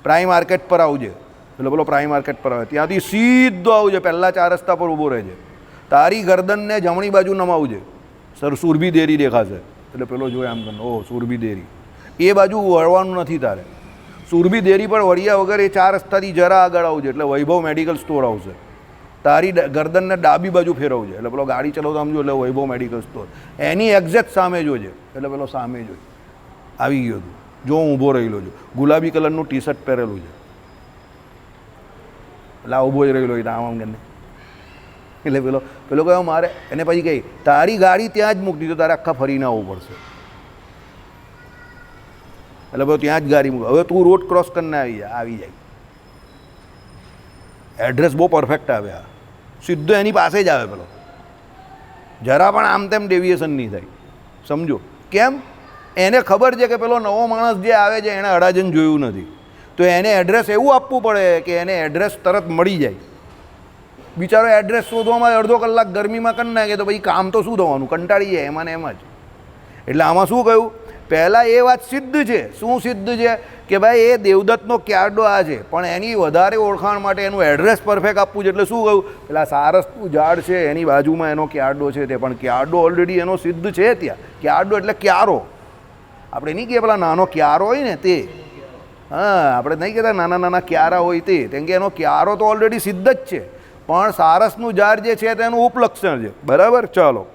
પ્રાઇમ માર્કેટ પર આવજે, એટલે પેલો પ્રાઇમ માર્કેટ પર આવે, ત્યાંથી સીધો આવજે, પહેલાં 4 રસ્તા પર ઊભો રહેજે, તારી ગરદનને જમણી બાજુ નમાવજે, સર સુરભી દેરી દેખાશે. એટલે પેલો જોઈ આમ કરે, ઓહ સુરભી દેરી. એ બાજુ વળવાનું નથી તારે. સુરભી દેરી પર વળ્યા વગર એ 4 રસ્તાથી જરા આગળ આવજે એટલે વૈભવ મેડિકલ સ્ટોર આવશે. તારી ગરદનને ડાબી બાજુ ફેરવજે એટલે પેલો ગાડી ચલાવતો સમજો એટલે વૈભવ મેડિકલ સ્ટોર. એની એક્ઝેક્ટ સામે જોજે એટલે પેલો સામે જોઈ આવી ગયો તું. જો હું ઊભો રહેલો છું, ગુલાબી કલરનું ટી શર્ટ પહેરેલું છે, એટલે આ ઊભો જ રહેલો હોય આમ કરીને. એટલે પેલો કહ્યો મારે, એને પછી કહી તારી ગાડી ત્યાં જ મૂકી તો તારે આખા ફરીને આવવું પડશે. એટલે ભાઈ ત્યાં જ ગાડી મૂક. હવે તું રોડ ક્રોસ કરીને આવી જાય. એડ્રેસ બહુ પરફેક્ટ આવે, આ સીધો એની પાસે જ આવે પેલો, જરા પણ આમ તેમ ડેવિએશન નહીં થાય. સમજો? કેમ? એને ખબર છે કે પેલો નવો માણસ જે આવે છે એણે અડાજન જોયું નથી, તો એને એડ્રેસ એવું આપવું પડે કે એને એડ્રેસ તરત મળી જાય. બિચારો એડ્રેસ શોધવામાં અડધો કલાક ગરમીમાં કરી નાખે તો ભાઈ કામ તો શું થવાનું? કંટાળી જાય એમાં ને એમ જ. એટલે આમાં શું કહ્યું? પહેલાં એ વાત સિદ્ધ છે. શું સિદ્ધ છે? કે ભાઈ એ દેવદત્તનો ક્યારદો આ છે, પણ એની વધારે ઓળખાણ માટે એનું એડ્રેસ પરફેક્ટ આપવું છે. એટલે શું કહ્યું? પેલા સારસનું ઝાડ છે એની બાજુમાં એનો ક્યારદો છે, તે પણ ક્યારદો ઓલરેડી એનો સિદ્ધ છે ત્યાં. ક્યારદો એટલે ક્યારો. આપણે નહીં કહીએ પેલા નાનો ક્યારો હોય ને તે, હા આપણે નહીં કહેતા નાના નાના ક્યારા હોય તે, કેમ કે એનો ક્યારો તો ઓલરેડી સિદ્ધ જ છે, પણ સારસનું ઝાડ જે છે તેનું ઉપલક્ષણ છે. બરાબર? ચાલો.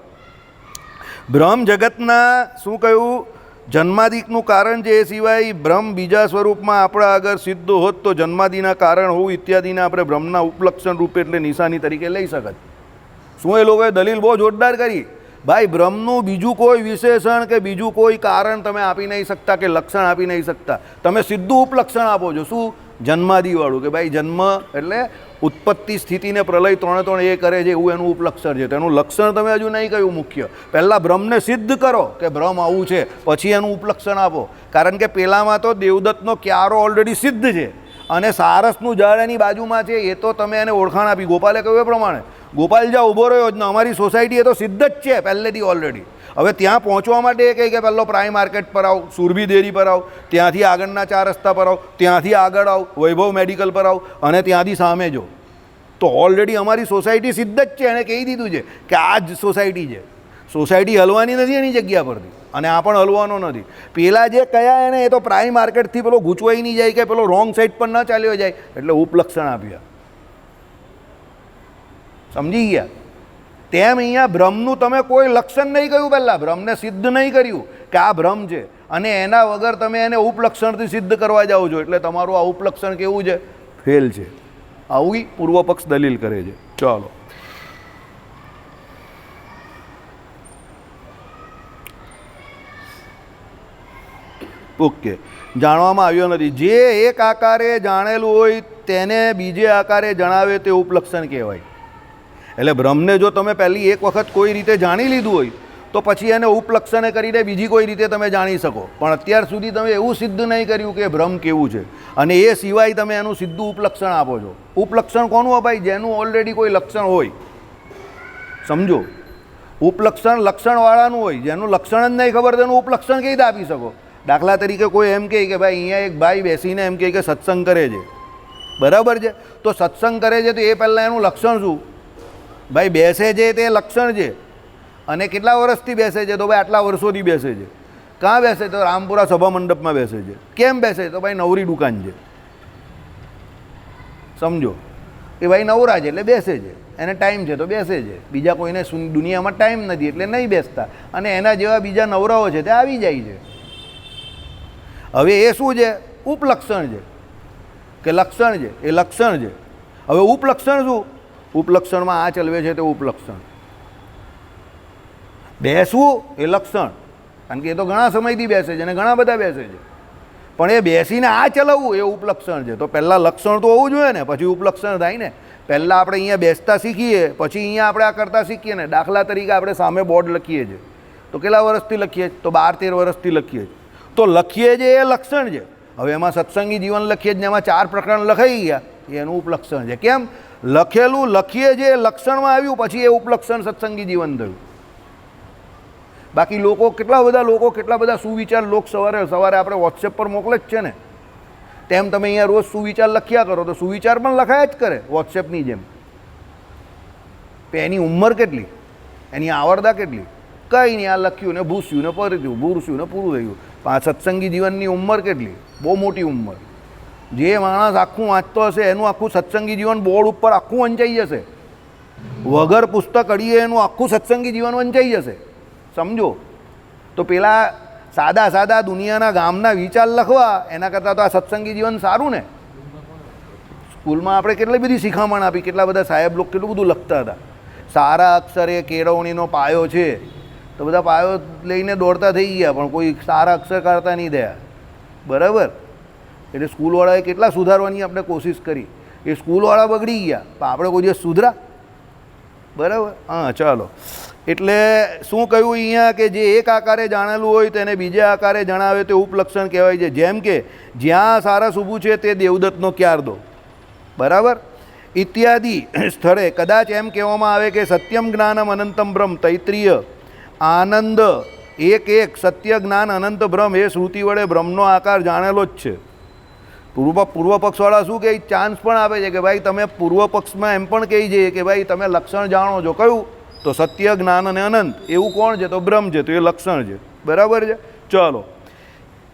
બ્રહ્મ જગતના શું કહ્યું? જન્માદિકનું કારણ છે. એ સિવાય બ્રહ્મ બીજા સ્વરૂપમાં આપણા આગળ સિદ્ધ હોત તો જન્માદિના કારણ હોવું ઇત્યાદિને આપણે બ્રહ્મના ઉપલક્ષણ રૂપે એટલે નિશાની તરીકે લઈ શકત. શું એ લોકોએ દલીલ બહુ જોરદાર કરી. ભાઈ બ્રહ્મનું બીજું કોઈ વિશેષણ કે બીજું કોઈ કારણ તમે આપી નહીં શકતા કે લક્ષણ આપી નહીં શકતા. તમે સીધું ઉપલક્ષણ આપો છો. શું? જન્માદિવાળું, કે ભાઈ જન્મ એટલે ઉત્પત્તિ સ્થિતિને પ્રલય ત્રણે એ કરે છે એવું એનું ઉપલક્ષણ છે. તેનું લક્ષણ તમે હજુ નહીં કહ્યું મુખ્ય. પહેલાં બ્રહ્મને સિદ્ધ કરો કે બ્રહ્મ આવું છે, પછી એનું ઉપલક્ષણ આપો. કારણ કે પેલામાં તો દેવદત્તનો ક્યારો ઓલરેડી સિદ્ધ છે અને સારસનું ઝાડ એની બાજુમાં છે, એ તો તમે એને ઓળખાણ આપી. ગોપાલે કહ્યું એ પ્રમાણે ગોપાલ જ્યાં ઊભો રહ્યો જ ને અમારી સોસાયટી એ તો સિદ્ધ જ છે પહેલેથી ઓલરેડી. હવે ત્યાં પહોંચવા માટે એ કહે કે પહેલો પ્રાઇમ માર્કેટ પર આવ, સુરભી ડેરી પર આવ, ત્યાંથી આગળના 4 રસ્તા પર આવ, ત્યાંથી આગળ આવ, વૈભવ મેડિકલ પર આવ અને ત્યાંથી સામે જો. તો ઓલરેડી અમારી સોસાયટી સિદ્ધ જ છે. એણે કહી દીધું છે કે આ જ સોસાયટી છે. સોસાયટી હલવાની નથી એની જગ્યા પરથી, અને આ પણ હલવાનો નથી. પેલા જે કયા એને એ તો પ્રાઇમ માર્કેટથી પેલો ગૂંચવાઈ નહીં જાય કે પેલો રોંગ સાઈડ પર ન ચાલ્યો જાય, એટલે ઉપલક્ષણ આપ્યા. સમજી ગયા? તેમ અહીંયા બ્રહ્મનું તમે કોઈ લક્ષણ નહીં કહ્યું. પહેલાં બ્રહ્મને સિદ્ધ નહીં કર્યું કે આ બ્રહ્મ છે, અને એના વગર તમે એને ઉપલક્ષણથી સિદ્ધ કરવા જાઓ છો, એટલે તમારું આ ઉપલક્ષણ કેવું છે? ફેલ છે. આવી પૂર્વ પક્ષ દલીલ કરે છે. ચાલો. ઓકે, જાણવામાં આવ્યો નથી. જે એક આકારે જાણેલું હોય તેને બીજે આકારે જણાવે તે ઉપલક્ષણ કહેવાય. એટલે બ્રહ્મને જો તમે પહેલી એક વખત કોઈ રીતે જાણી લીધું હોય તો પછી એને ઉપલક્ષણે કરીને બીજી કોઈ રીતે તમે જાણી શકો. પણ અત્યાર સુધી તમે એવું સિદ્ધ નહીં કર્યું કે બ્રહ્મ કેવું છે, અને એ સિવાય તમે એનું સીધું ઉપલક્ષણ આપો છો. ઉપલક્ષણ કોનું અપાય? જેનું ઓલરેડી કોઈ લક્ષણ હોય. સમજો, ઉપલક્ષણ લક્ષણવાળાનું હોય. જેનું લક્ષણ જ નહીં ખબર તેનું ઉપલક્ષણ કઈ રીતે આપી શકો? દાખલા તરીકે કોઈ એમ કહે કે ભાઈ અહીંયા એક ભાઈ બેસીને એમ કહે કે સત્સંગ કરે છે, બરાબર છે? તો સત્સંગ કરે છે તો એ પહેલાં એનું લક્ષણ શું? ભાઈ બેસે છે તે લક્ષણ છે. અને કેટલા વર્ષથી બેસે છે? તો ભાઈ આટલા વર્ષોથી બેસે છે. ક્યાં બેસે? તો રામપુરા સભા મંડપમાં બેસે છે. કેમ બેસે? તો ભાઈ નવરી દુકાન છે. સમજો, એ ભાઈ નવરા છે એટલે બેસે છે, એને ટાઈમ છે તો બેસે છે. બીજા કોઈને દુનિયામાં ટાઈમ નથી એટલે નહીં બેસતા. અને એના જેવા બીજા નવરાઓ છે તે આવી જાય છે. હવે એ શું છે? ઉપલક્ષણ છે કે લક્ષણ છે? એ લક્ષણ છે. હવે ઉપલક્ષણ શું? ઉપલક્ષણમાં આ ચલવે છે તે ઉપલક્ષણ. બેસવું એ લક્ષણ, કારણ કે એ તો ઘણા સમયથી બેસે છે અને ઘણા બધા બેસે છે. પણ એ બેસીને આ ચલાવવું એ ઉપલક્ષણ છે. તો પહેલાં લક્ષણ તો હોવું જોઈએ ને, પછી ઉપલક્ષણ થાય ને. પહેલાં આપણે અહીંયા બેસતા શીખીએ, પછી અહીંયા આપણે આ કરતા શીખીએ ને. દાખલા તરીકે આપણે સામે બોર્ડ લખીએ છીએ તો કેટલા વર્ષથી લખીએ? તો 12-13 વર્ષથી લખીએ છીએ. તો લખીએ જે એ લક્ષણ છે. હવે એમાં સત્સંગી જીવન લખીએ જ, એમાં 4 પ્રકરણ લખાઈ ગયા, એનું ઉપલક્ષણ છે. કેમ? લખેલું લખીએ જે લક્ષણમાં આવ્યું પછી એ ઉપલક્ષણ સત્સંગી જીવન થયું. બાકી લોકો કેટલા બધા સુવિચાર સવારે આપણે વોટ્સએપ પર મોકલે જ છે ને. તેમ તમે અહીંયા રોજ સુવિચાર લખ્યા કરો તો સુવિચાર પણ લખાયા જ કરે વોટ્સએપની જેમ. એની ઉંમર કેટલી? એની આવડતા કેટલી? કંઈ નહીં, આ લખ્યું ને ભૂસ્યું ને પરત્યું, ભૂરસ્યું ને પૂરું થયું. પણ સત્સંગી જીવનની ઉંમર કેટલી? બહુ મોટી ઉંમર. જે માણસ આખું વાંચતો હશે એનું આખું સત્સંગી જીવન બોર્ડ ઉપર આખું વંચાઈ જશે. વગર પુસ્તક અડીએ એનું આખું સત્સંગી જીવન વંચાઈ જશે. સમજો, તો પેલા સાદા દુનિયાના ગામના વિચાર લખવા એના કરતાં તો આ સત્સંગી જીવન સારું ને. સ્કૂલમાં આપણે કેટલી બધી શિખામણ આપી, કેટલા બધા સાહેબ લોકો કેટલું બધું લખતા હતા. સારા અક્ષરે કેળવણીનો પાયો છે, તો બધા પાયો લઈને દોડતા થઈ ગયા, પણ કોઈ સારા અક્ષર કાઢતા નહીં થયા. બરાબર? એટલે સ્કૂલવાળાએ કેટલા સુધારવાની આપણે કોશિશ કરી. એ સ્કૂલવાળા બગડી ગયા, પણ આપણે કોઈ દિવસ સુધરા? બરાબર? હા, ચાલો. એટલે શું કહ્યું અહીંયા કે જે એક આકારે જાણેલું હોય તેને બીજા આકારે જણાવે તે ઉપલક્ષણ કહેવાય છે. જેમ કે જ્યાં સારસ ઊભું છે તે દેવદત્તનો ક્યારદો. બરાબર? ઇત્યાદિ સ્થળે કદાચ એમ કહેવામાં આવે કે સત્યમ જ્ઞાનમ અનંતમ બ્રહ્મ તૈત્રીય આનંદ એક સત્ય જ્ઞાન અનંત બ્રહ્મ એ શ્રુતિ વડે બ્રહ્મનો આકાર જાણેલો જ છે. પૂર્વ પક્ષવાળા શું કહે? ચાન્સ પણ આપે છે કે ભાઈ તમે પૂર્વ પક્ષમાં એમ પણ કહી છે કે ભાઈ તમે લક્ષણ જાણો છો. કયું? તો સત્ય જ્ઞાન અને અનંત. એવું કોણ છે? તો બ્રહ્મ છે, તો એ લક્ષણ છે. બરાબર છે? ચાલો,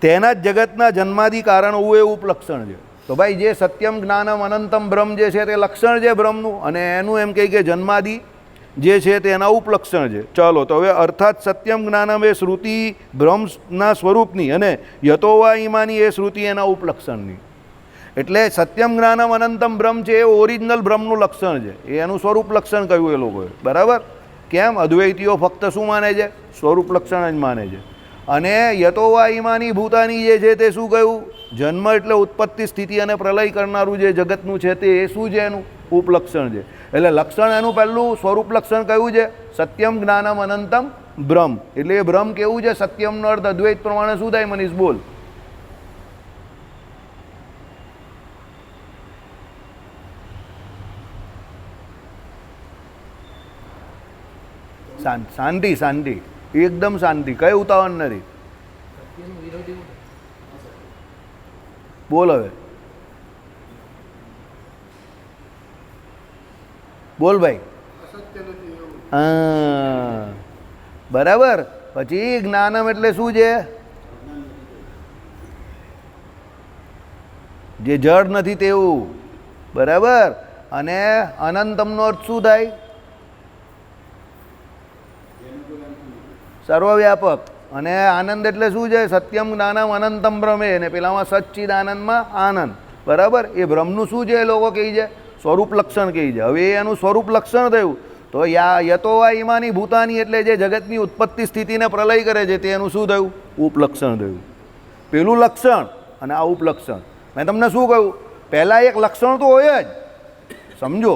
તેના જ જગતના જન્માદિ કારણ હોવું એ ઉપલક્ષણ છે. તો ભાઈ જે સત્યમ જ્ઞાનમ અનંતમ બ્રહ્મ જે છે તે લક્ષણ છે બ્રહ્મનું, અને એનું એમ કહે કે જન્માદિ જે છે તેના ઉપલક્ષણ છે. ચાલો, તો હવે અર્થાત સત્યમ જ્ઞાનમ એ શ્રુતિ બ્રહ્મના સ્વરૂપની અને યતોવા ઈમાની એ શ્રુતિ એના ઉપલક્ષણની. એટલે સત્યમ જ્ઞાનમ અનંતમ બ્રહ્મ છે એ ઓરિજિનલ બ્રહ્મનું લક્ષણ છે. એ એનું સ્વરૂપ લક્ષણ કહ્યું એ લોકોએ. બરાબર? કેમ? અદ્વૈતીઓ ફક્ત શું માને છે? સ્વરૂપ લક્ષણ જ માને છે. અને યતોવા ઈમાની ભૂતાની જે છે તે શું કહ્યું? જન્મ એટલે ઉત્પત્તિ, સ્થિતિ અને પ્રલય કરનારું જે જગતનું છે તે એ શું છે? એનું ઉપલક્ષણ છે. એટલે લક્ષણ એનું પહેલું સ્વરૂપ લક્ષણ કયું છે? સત્યમ જ્ઞાનમ અનંતમ બ્રહ્મ. એટલે એ બ્રહ્મ કેવું છે? સત્યમનો અર્થ અદ્વૈત પ્રમાણે શું થાય? મનીષ બોલ. શાંતિ, એકદમ શાંતિ, કઈ ઉતાવળ નથી. બોલ હવે, બોલ ભાઈ. હા, બરાબર. પછી જ્ઞાનમ એટલે શું છે? જે જડ નથી તેવું. બરાબર? અને અનંતમનો અર્થ શું થાય? સર્વવ્યાપક. અને આનંદ એટલે શું છે? સત્યમ જ્ઞાનમ અનંતમ બ્રહ્મે. અને પેલામાં સચ્ચિદ આનંદમાં આનંદ. બરાબર? એ બ્રહ્મનું શું છે? એ લોકો કહે છે સ્વરૂપ લક્ષણ કહે છે. હવે એનું સ્વરૂપ લક્ષણ થયું તો યતોવા ઈમાની ભૂતાની એટલે જે જગતની ઉત્પત્તિ સ્થિતિને પ્રલય કરે છે તે એનું શું થયું? ઉપલક્ષણ થયું. પેલું લક્ષણ અને આ ઉપલક્ષણ. મેં તમને શું કહ્યું, પહેલાં એક લક્ષણ તો હોય જ. સમજો,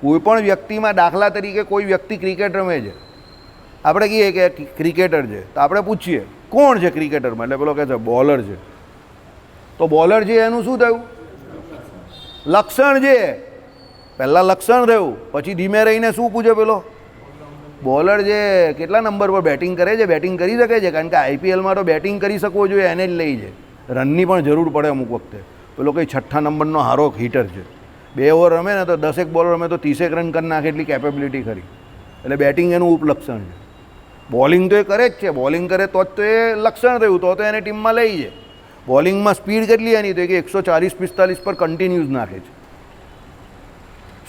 કોઈ પણ વ્યક્તિમાં, દાખલા તરીકે કોઈ વ્યક્તિ ક્રિકેટ રમે છે, આપણે કહીએ કે ક્રિકેટર છે, તો આપણે પૂછીએ કોણ છે ક્રિકેટરમાં, એટલે પેલો કહે છે બોલર છે. તો બોલર છે એનું શું થયું? લક્ષણ છે. પહેલાં લક્ષણ થયું, પછી ધીમે રહીને શું પૂછે પેલો? બોલર છે કેટલા નંબર પર બેટિંગ કરે છે, બેટિંગ કરી શકે છે, કારણ કે આઈપીએલમાં તો બેટિંગ કરી શકવો જોઈએ, એને જ લઈ છે. રનની પણ જરૂર પડે અમુક વખતે. પેલો કંઈ 6ઠ્ઠા નંબરનો હારો હિટર છે, 2 ઓવર રમે ને તો 10 બોલર રમે તો 30 રન કરી નાખે એટલી કેપેબિલિટી ખરી. એટલે બેટિંગ એનું ઉપલક્ષણ છે. બોલિંગ તો એ કરે જ છે, બોલિંગ કરે તો જ તો એ લક્ષણ થયું, તો એને ટીમમાં લઈ છે. બોલિંગમાં સ્પીડ કેટલી એની તો કે 140-45 પર કન્ટિન્યુઅસ નાખે છે.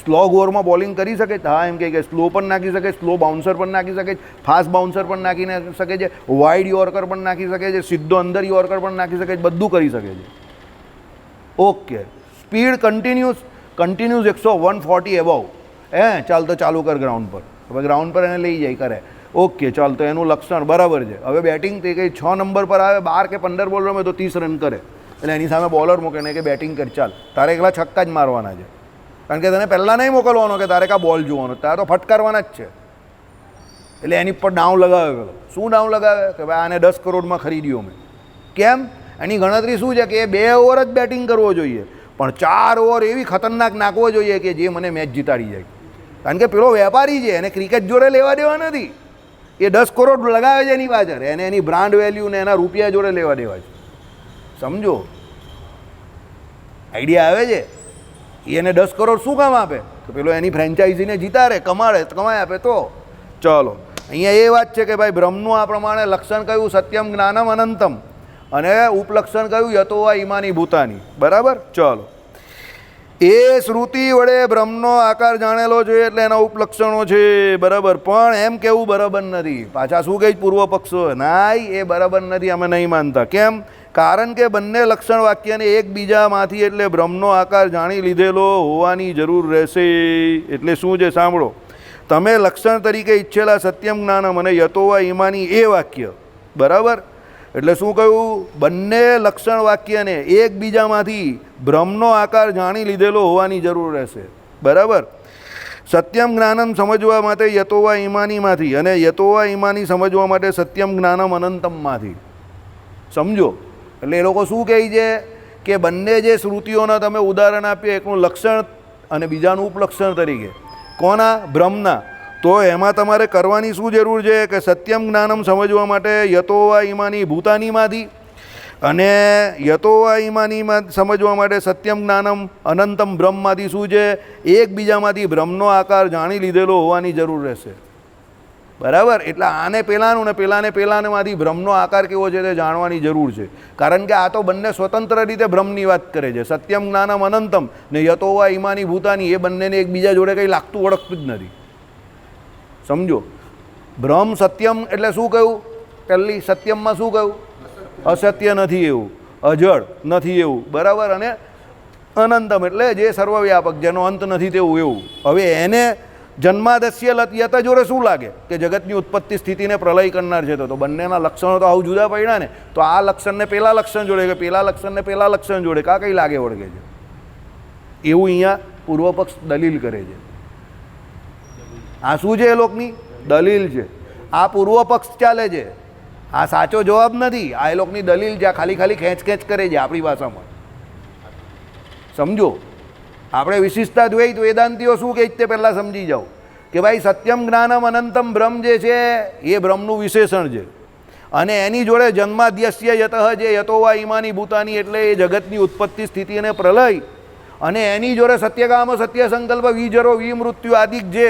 સ્લો ઓવરમાં બોલિંગ કરી શકે છે? હા, એમ કે સ્લો પણ નાખી શકે, સ્લો બાઉન્સર પણ નાખી શકે, ફાસ્ટ બાઉન્સર પણ નાખી શકે છે, વાઇડ યોર્કર પણ નાખી શકે છે, સીધો અંદર યોર્કર પણ નાખી શકે છે, બધું કરી શકે છે. Okay, speed continuous 140 above. ચાલ તો ચાલુ કર ગ્રાઉન્ડ પર. હવે ગ્રાઉન્ડ પર એને લઈ જાય કરે. ઓકે, ચાલ તો એનું લક્ષણ બરાબર છે. હવે બેટિંગ તે કંઈ 6 નંબર પર આવે, 12 કે 15 બોલ રમે તો 30 રન કરે, એટલે એની સામે બોલર મૂકે ને કે બેટિંગ કર, ચાલ તારે એકલા છક્કા જ મારવાના છે. કારણ કે તને પહેલાં નહીં મોકલવાનો કે તારે કાં બોલ જોવાનો, તારે તો ફટકારવાના જ છે. એટલે એની પર ડાઉન લગાવે પેલો. શું ડાઉન લગાવે? કે ભાઈ આને 10 કરોડમાં ખરીદ્યો મેં. કેમ? એની ગણતરી શું છે કે એ 2 ઓવર જ બેટિંગ કરવો જોઈએ, પણ 4 ઓવર એવી ખતરનાક નાખવો જોઈએ કે જે મને મેચ જીતાડી જાય. કારણ કે પેલો વેપારી છે, એને ક્રિકેટ જોડે લેવા દેવા નથી. એ 10 કરોડ લગાવે છે એની પાછળ, એને એની બ્રાન્ડ વેલ્યુ ને એના રૂપિયા જોડે લેવા દેવા છે. સમજો, આઈડિયા આવે છે? એને 10 કરોડ શું કામ આપે? તો પેલો એની ફ્રેન્ચાઇઝીને જીતાડે, કમાઈ આપે. તો ચલો, અહીંયા એ વાત છે કે ભાઈ બ્રહ્મનું આ પ્રમાણે લક્ષણ કયું? સત્યમ જ્ઞાનમ અનંતમ. અને ઉપલક્ષણ કયું? યતો વા ઈમાની ભૂતાની. બરાબર? ચલો, એ શ્રુતિ વડે બ્રહ્મનો આકાર જાણેલો છે એટલે એના ઉપલક્ષણો છે. બરાબર, પણ એમ કેવું બરાબર નથી. પાછા શું કહે પૂર્વ પક્ષો? નાઈ, એ બરાબર નથી, અમે નહીં માનતા. કેમ? કારણ કે બંને લક્ષણ વાક્યને એકબીજામાંથી એટલે બ્રહ્મનો આકાર જાણી લીધેલો હોવાની જરૂર રહેશે. એટલે શું છે સાંભળો, તમે લક્ષણ તરીકે ઈચ્છેલા સત્યમ જ્ઞાનમ અને યતોવા ઈમાની એ વાક્ય, બરાબર, એટલે શું કહ્યું? બંને લક્ષણ વાક્યને એકબીજામાંથી બ્રહ્મનો આકાર જાણી લીધેલો હોવાની જરૂર રહેશે. બરાબર, સત્યમ જ્ઞાનમ સમજવા માટે યતોવા ઈમાનીમાંથી અને યતોવા ઈમાની સમજવા માટે સત્યમ જ્ઞાનમ અનંતમમાંથી. સમજો, એટલે એ લોકો શું કહે છે કે બંને જે શ્રુતિઓના તમે ઉદાહરણ આપ્યું, એકનું લક્ષણ અને બીજાનું ઉપલક્ષણ તરીકે, કોના? બ્રહ્મના. તો એમાં તમારે કરવાની શું જરૂર છે કે સત્યમ જ્ઞાનમ સમજવા માટે યતોવા ઈમાની ભૂતાનીમાંથી અને યતોવા ઈમાનીમાં સમજવા માટે સત્યમ જ્ઞાનમ અનંતમ બ્રહ્મમાંથી શું છે? એકબીજામાંથી બ્રહ્મનો આકાર જાણી લીધેલો હોવાની જરૂર રહેશે. બરાબર, એટલે આને પેલાનું ને પેલાનેમાંથી બ્રહ્મનો આકાર કેવો છે તે જાણવાની જરૂર છે. કારણ કે આ તો બંને સ્વતંત્ર રીતે બ્રહ્મની વાત કરે છે. સત્યમ જ્ઞાનમ અનંતમ ને યતોવા ઈમાની ભૂતાની, એ બંનેને એકબીજા જોડે કંઈ લાગતું ઓળખતું જ નથી. સમજો, બ્રહ્મ સત્યમ એટલે શું કહ્યું? પહેલી સત્યમમાં શું કહ્યું? અસત્ય નથી એવું, અજળ નથી એવું. બરાબર, અને અનંતમ એટલે જે સર્વવ્યાપક, જેનો અંત નથી તેવું એવું. હવે એને જન્માદસ્ય યત જોડે શું લાગે કે જગતની ઉત્પત્તિ સ્થિતિને પ્રલય કરનાર છે? તો બંનેના લક્ષણો તો આવું જુદા પડ્યા ને. તો આ લક્ષણને પેલા લક્ષણ જોડે કે પેલા લક્ષણને પેલા લક્ષણ જોડે કાં કંઈ લાગે વળગે છે? એવું અહીંયા પૂર્વ પક્ષ દલીલ કરે છે. આ શું છે? એ લોકની દલીલ છે. આ પૂર્વ પક્ષ ચાલે છે, આ સાચો જવાબ નથી. આ એ લોકની દલીલ છે, આ ખાલી ખેંચ કરે છે આપણી ભાષામાં. સમજો, આપણે વિશિષ્ટતા દ્વૈત વેદાંતિઓ શું કહે તે પહેલાં સમજી જાઓ કે ભાઈ સત્યમ જ્ઞાનમ અનંતમ બ્રહ્મ જે છે એ બ્રહ્મનું વિશેષણ છે, અને એની જોડે જન્માદ્યસ્ય યતઃ જે યતોવા ઈમાની ભૂતાની એટલે એ જગતની ઉત્પત્તિ સ્થિતિ અને પ્રલય, અને એની જોડે સત્યકામ સત્ય સંકલ્પ વિજરો વિમૃત્યુ આદિક જે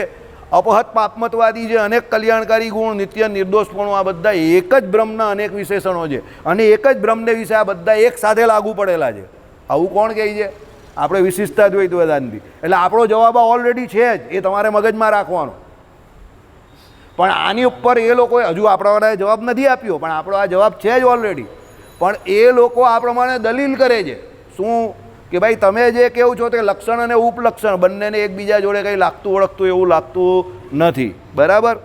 અપહત પાપમતવાદી જે અનેક કલ્યાણકારી ગુણ નિત્ય નિર્દોષપણું, આ બધા એક જ બ્રહ્મના અનેક વિશેષણો છે અને એક જ બ્રહ્મને વિશે આ બધા એક સાથે લાગુ પડેલા છે. આવું કોણ કહે છે? આપણે વિશિષ્ટતા દ્વૈત વેદાંતિ. એટલે આપણો જવાબ ઓલરેડી છે જ, એ તમારે મગજમાં રાખવાનો. પણ આની ઉપર એ લોકોએ હજુ આપણાવાળાએ જવાબ નથી આપ્યો, પણ આપણો આ જવાબ છે જ ઓલરેડી. પણ એ લોકો આ પ્રમાણે દલીલ કરે છે. શું? કે ભાઈ તમે જે કહો છો તે લક્ષણ અને ઉપલક્ષણ બંનેને એકબીજા જોડે કંઈ લાગતું ઓળખતું એવું લાગતું નથી. બરાબર,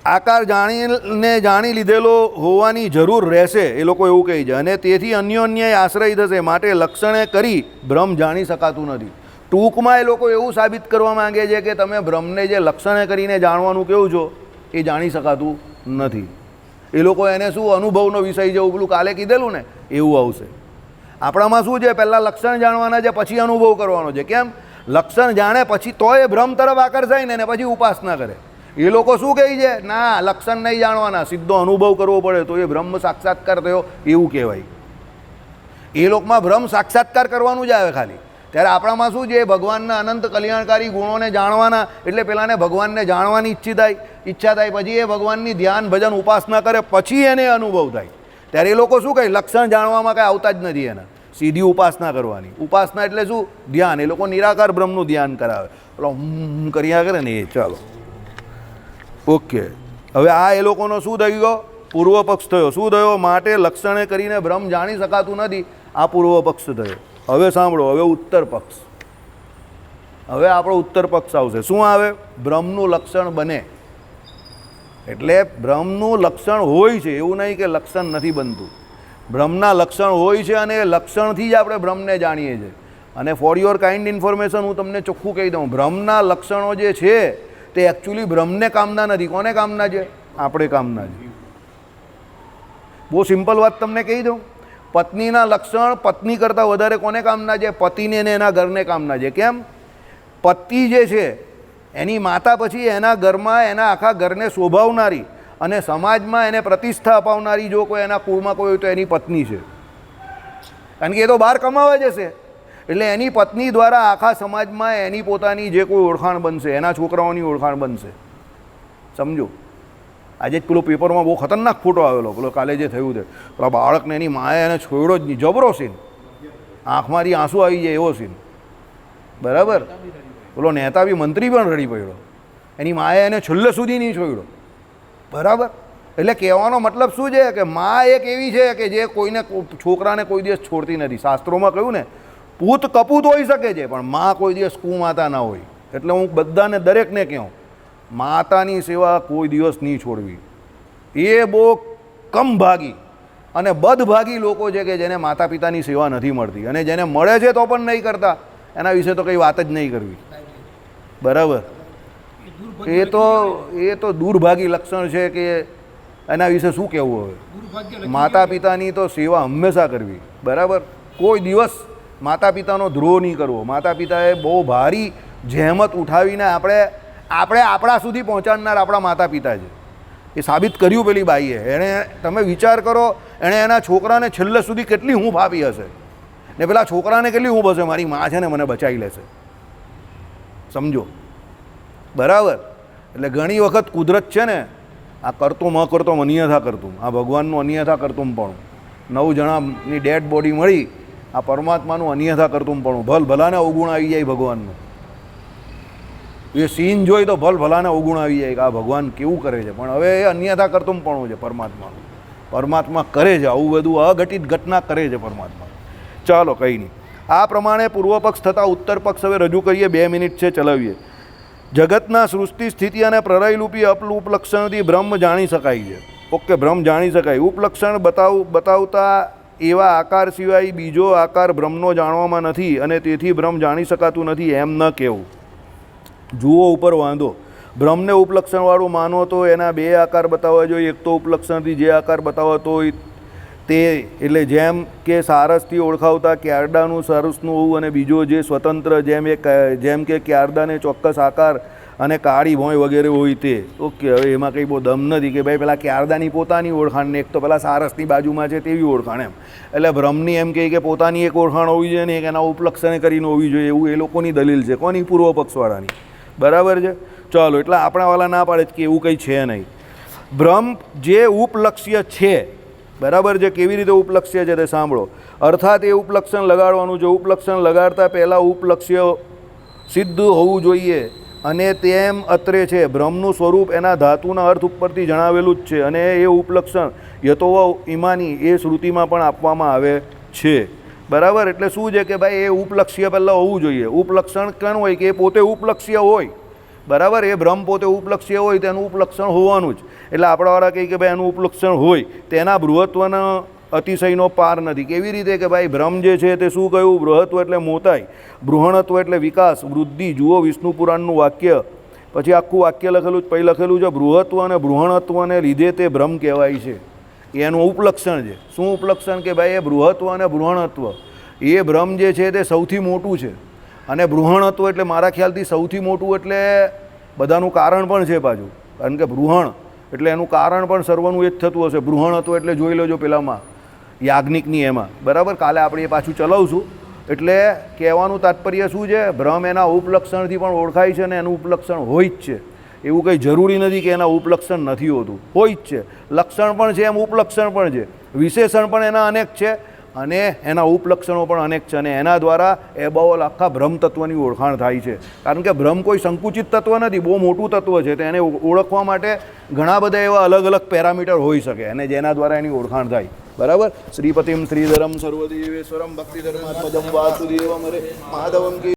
આકાર જાણી લીધેલો હોવાની જરૂર રહેશે, એ લોકો એવું કહે છે, અને તેથી અન્યોન્ય આશ્રય થશે, માટે લક્ષણે કરી બ્રહ્મ જાણી શકાતું નથી. ટૂંકમાં એ લોકો એવું સાબિત કરવા માંગે છે કે તમે બ્રહ્મને જે લક્ષણે કરીને જાણવાનું કેવું છો એ જાણી શકાતું નથી. એ લોકો એને શું અનુભવનો વિષય છે એવું પેલું કાલે કીધેલું ને એવું આવશે. આપણામાં શું છે, પહેલાં લક્ષણ જાણવાના છે, પછી અનુભવ કરવાનો છે. કેમ? લક્ષણ જાણે પછી તો એ બ્રહ્મ તરફ આકર્ષાય ને પછી ઉપાસના કરે. એ લોકો શું કહે છે, ના લક્ષણ નહીં જાણવાના, સીધો અનુભવ કરવો પડે તો એ બ્રહ્મ સાક્ષાત્કાર થયો એવું કહેવાય. એ લોકમાં બ્રહ્મ સાક્ષાત્કાર કરવાનું જ આવે ખાલી. ત્યારે આપણામાં શું છે, ભગવાનના અનંત કલ્યાણકારી ગુણોને જાણવાના, એટલે પેલાને ભગવાનને જાણવાની ઈચ્છા થાય, પછી એ ભગવાનની ધ્યાન ભજન ઉપાસના કરે, પછી એને અનુભવ થાય. ત્યારે એ લોકો શું કહે, લક્ષણ જાણવામાં કાંઈ આવતા જ નથી એના, સીધી ઉપાસના કરવાની. ઉપાસના એટલે શું? ધ્યાન. એ લોકો નિરાકાર બ્રહ્મનું ધ્યાન કરાવે, પેલો કર્યા કરે ને એ. ચાલો ઓકે. હવે આ એ લોકોનો શું થઈ ગયો? પૂર્વ પક્ષ થયો. શું થયો? માટે લક્ષણે કરીને બ્રહ્મ જાણી શકાતું નથી, આ પૂર્વ પક્ષ થયો. હવે સાંભળો, હવે ઉત્તર પક્ષ. હવે આપણો ઉત્તર પક્ષ આવશે. શું આવે? બ્રહ્મનું લક્ષણ બને. એટલે બ્રહ્મનું લક્ષણ હોય છે, એવું નહીં કે લક્ષણ નથી બનતું. બ્રહ્મના લક્ષણ હોય છે અને એ લક્ષણથી જ આપણે બ્રહ્મને જાણીએ છીએ. અને ફોર યોર કાઇન્ડ ઇન્ફોર્મેશન હું તમને ચોખ્ખું કહી દઉં, બ્રહ્મના લક્ષણો જે છે તે એકચ્યુઅલી બ્રહ્મને કામના નથી. કોને કામના છે? આપણે કામના છે. બહુ સિમ્પલ વાત તમને કહી દઉં, પત્નીના લક્ષણ પત્ની કરતાં વધારે કોને કામના છે? પતિને ને એના ઘરને કામના છે. કેમ? પતિ જે છે એની માતા પછી એના ઘરમાં એના આખા ઘરને શોભાવનારી અને સમાજમાં એને પ્રતિષ્ઠા અપાવનારી જો કોઈ એના કુળમાં કોઈ હોય તો એની પત્ની છે. કારણ કે એ તો બહાર કમાવા જશે, એટલે એની પત્ની દ્વારા આખા સમાજમાં એની પોતાની જે કોઈ ઓળખાણ બનશે, એના છોકરાઓની ઓળખાણ બનશે. સમજો. આજે જ પેલો પેપરમાં બહુ ખતરનાક ફોટો આવેલો, પેલો કાલે જે થયું છે, પેલા બાળકને એની માએ એને છોડ્યો જ નહીં. જબરો સીન, આંખમાંથી આંસુ આવી જાય એવો સીન. બરાબર. પેલો નેતા બી મંત્રી પણ રડી પડ્યો, એની માએ એને છેલ્લે સુધી નહીં છોડ્યો. બરાબર. એટલે કહેવાનો મતલબ શું છે કે મા એક એવી છે કે જે કોઈને છોકરાને કોઈ દિવસ છોડતી નથી. શાસ્ત્રોમાં કહ્યું ને, પૂત કપૂત હોઈ શકે છે પણ મા કોઈ દિવસ કુમાતા ના હોય. એટલે હું બધાને દરેકને કહું, માતાની સેવા કોઈ દિવસ નહીં છોડવી. એ બહુ કમભાગી અને બદભાગી લોકો છે કે જેને માતા પિતાની સેવા નથી મળતી, અને જેને મળે છે તો પણ નહીં કરતા, એના વિશે તો કંઈ વાત જ નહીં કરવી. બરાબર. એ તો દુર્ભાગી લક્ષણ છે કે એના વિશે શું કહેવું હવે. માતા પિતાની તો સેવા હંમેશા કરવી. બરાબર. કોઈ દિવસ માતા પિતાનો દ્રોહ નહીં કરવો. માતા પિતાએ બહુ ભારી જહેમત ઉઠાવીને આપણે આપણા સુધી પહોંચાડનાર આપણા માતા પિતા છે. એ સાબિત કર્યું પેલી બાઈએ. એણે, તમે વિચાર કરો, એણે એના છોકરાને છેલ્લે સુધી કેટલી હૂંફ આપી હશે, ને પેલા છોકરાને કેટલી હૂંફ હશે, મારી મા છે ને મને બચાવી લેશે. સમજો. બરાબર. એટલે ઘણી વખત કુદરત છે ને, આ કરતો મ કરતો અન્યથા કરતું, આ ભગવાનનું અન્યથા કરતું પણ, 9 જણાની ડેડ બોડી મળી, આ પરમાત્માનું અન્યથા કરતું પણ, ભલાને અવગુણ આવી જાય ભગવાનનું. એ સીન જોઈ તો ભલાને અવગુણ આવી જાય કે આ ભગવાન કેવું કરે છે. પણ હવે એ અન્યથા કરતું પણ છે પરમાત્માનું. પરમાત્મા કરે છે આવું બધું, અઘટિત ઘટના કરે છે પરમાત્મા. ચાલો કંઈ નહીં. આ પ્રમાણે પૂર્વ પક્ષ થતાં ઉત્તર પક્ષ હવે રજૂ કરીએ. 2 મિનિટ છે, ચલાવીએ. જગતના સૃષ્ટિ સ્થિતિ અને પ્રલયરૂપી ઉપલક્ષણથી બ્રહ્મ જાણી શકાય છે. ઓકે, બ્રહ્મ જાણી શકાય. ઉપલક્ષણ બતાવતા એવા આકાર સિવાય બીજો આકાર બ્રહ્મનો જાણવામાં નથી, અને તેથી બ્રહ્મ જાણી શકાતું નથી એમ ન કહેવું. જુઓ ઉપર વાંધો. બ્રહ્મને ઉપલક્ષણવાળું માનો તો એના 2 આકાર બતાવવા જોઈએ. એક તો ઉપલક્ષણથી જે આકાર બતાવતો હોય તે, એટલે જેમ કે સારસથી ઓળખાવતા ક્યારડાનું સારસનું હોવું, અને બીજો જે સ્વતંત્ર જેમ કે ક્યારદાને ચોક્કસ આકાર અને કાળી ભોંય વગેરે હોય તે. ઓકે, હવે એમાં કંઈ બહુ દમ નથી કે ભાઈ પેલા ક્યારદાની પોતાની ઓળખાણ ને એક તો પેલા સારસની બાજુમાં છે તેવી ઓળખાણ એમ. એટલે બ્રહ્મની એમ કહે કે પોતાની એક ઓળખાણ હોવી જોઈએ ને એક એના ઉપલક્ષણે કરીને હોવી જોઈએ, એવું એ લોકોની દલીલ છે. કોની? પૂર્વ પક્ષવાળાની. બરાબર છે. ચાલો, એટલે આપણાવાળા ના પાડે કે એવું કંઈ છે નહીં. બ્રહ્મ જે ઉપલક્ષ્ય છે, બરાબર છે, કેવી રીતે ઉપલક્ષ્ય છે તે સાંભળો. અર્થાત એ ઉપલક્ષણ લગાડવાનું છે. ઉપલક્ષણ લગાડતા પહેલાં ઉપલક્ષ્ય સિદ્ધ હોવું જોઈએ, અને તેમ અત્રે છે. બ્રહ્મનું સ્વરૂપ એના ધાતુના અર્થ ઉપરથી જણાવેલું જ છે, અને એ ઉપલક્ષણ યતોવ ઇમાની એ શ્રુતિમાં પણ આપવામાં આવે છે. બરાબર. એટલે શું છે કે ભાઈ એ ઉપલક્ષ્ય પહેલાં હોવું જોઈએ. ઉપલક્ષણ કેમ હોય કે એ પોતે ઉપલક્ષ્ય હોય. બરાબર. એ બ્રહ્મ પોતે ઉપલક્ષ્ય હોય તેનું ઉપલક્ષણ હોવાનું જ. એટલે આપણાવાળા કહે કે ભાઈ એનું ઉપલક્ષણ હોય તેના બૃહત્વનો અતિશયનો પાર નથી. કેવી રીતે કે ભાઈ બ્રહ્મ જે છે તે શું કહ્યું? બૃહત્વ એટલે મોટાઈ, બૃહણત્વ એટલે વિકાસ, વૃદ્ધિ. જુઓ વિષ્ણુ પુરાણનું વાક્ય, પછી આખું વાક્ય લખેલું જ, પછી લખેલું છે બૃહત્વ અને બૃહણત્વને લીધે તે બ્રહ્મ કહેવાય છે. એનું ઉપલક્ષણ છે. શું ઉપલક્ષણ? કે ભાઈ એ બૃહત્વ અને બૃહણત્વ એ બ્રહ્મ જે છે તે સૌથી મોટું છે. અને બૃહણત્વ એટલે મારા ખ્યાલથી સૌથી મોટું એટલે બધાનું કારણ પણ છે પાછું. કારણ કે બૃહણ એટલે એનું કારણ પણ સર્વનું એ જ થતું હશે. બૃહણત્વ એટલે જોઈ લેજો પેલામાં યાજ્ઞિકની એમાં, બરાબર. કાલે આપણે એ પાછું ચલાવશું. એટલે કહેવાનું તાત્પર્ય શું છે? બ્રહ્મ એના ઉપલક્ષણથી પણ ઓળખાય છે અને એનું ઉપલક્ષણ હોય જ છે. એવું કંઈ જરૂરી નથી કે એના ઉપલક્ષણ નથી હોતું, હોય જ છે. લક્ષણ પણ છે એમ ઉપલક્ષણ પણ છે, વિશેષણ પણ એના અનેક છે અને એના ઉપલક્ષણો પણ અનેક છે. અને એના દ્વારા એબાઓલ આખા બ્રહ્મ તત્વની ઓળખાણ થાય છે. કારણ કે બ્રહ્મ કોઈ સંકુચિત તત્વ નથી, બહુ મોટું તત્વ છે. તો એને ઓળખવા માટે ઘણા બધા એવા અલગ અલગ પેરામીટર હોઈ શકે અને જેના દ્વારા એની ઓળખાણ થાય, બરાબર. શ્રીપતિમ શ્રીધરમ સર્વદેવેશ્વરમ ભક્તિધર્માત્મજમ વાસુદેવમ હરે માધવમ કી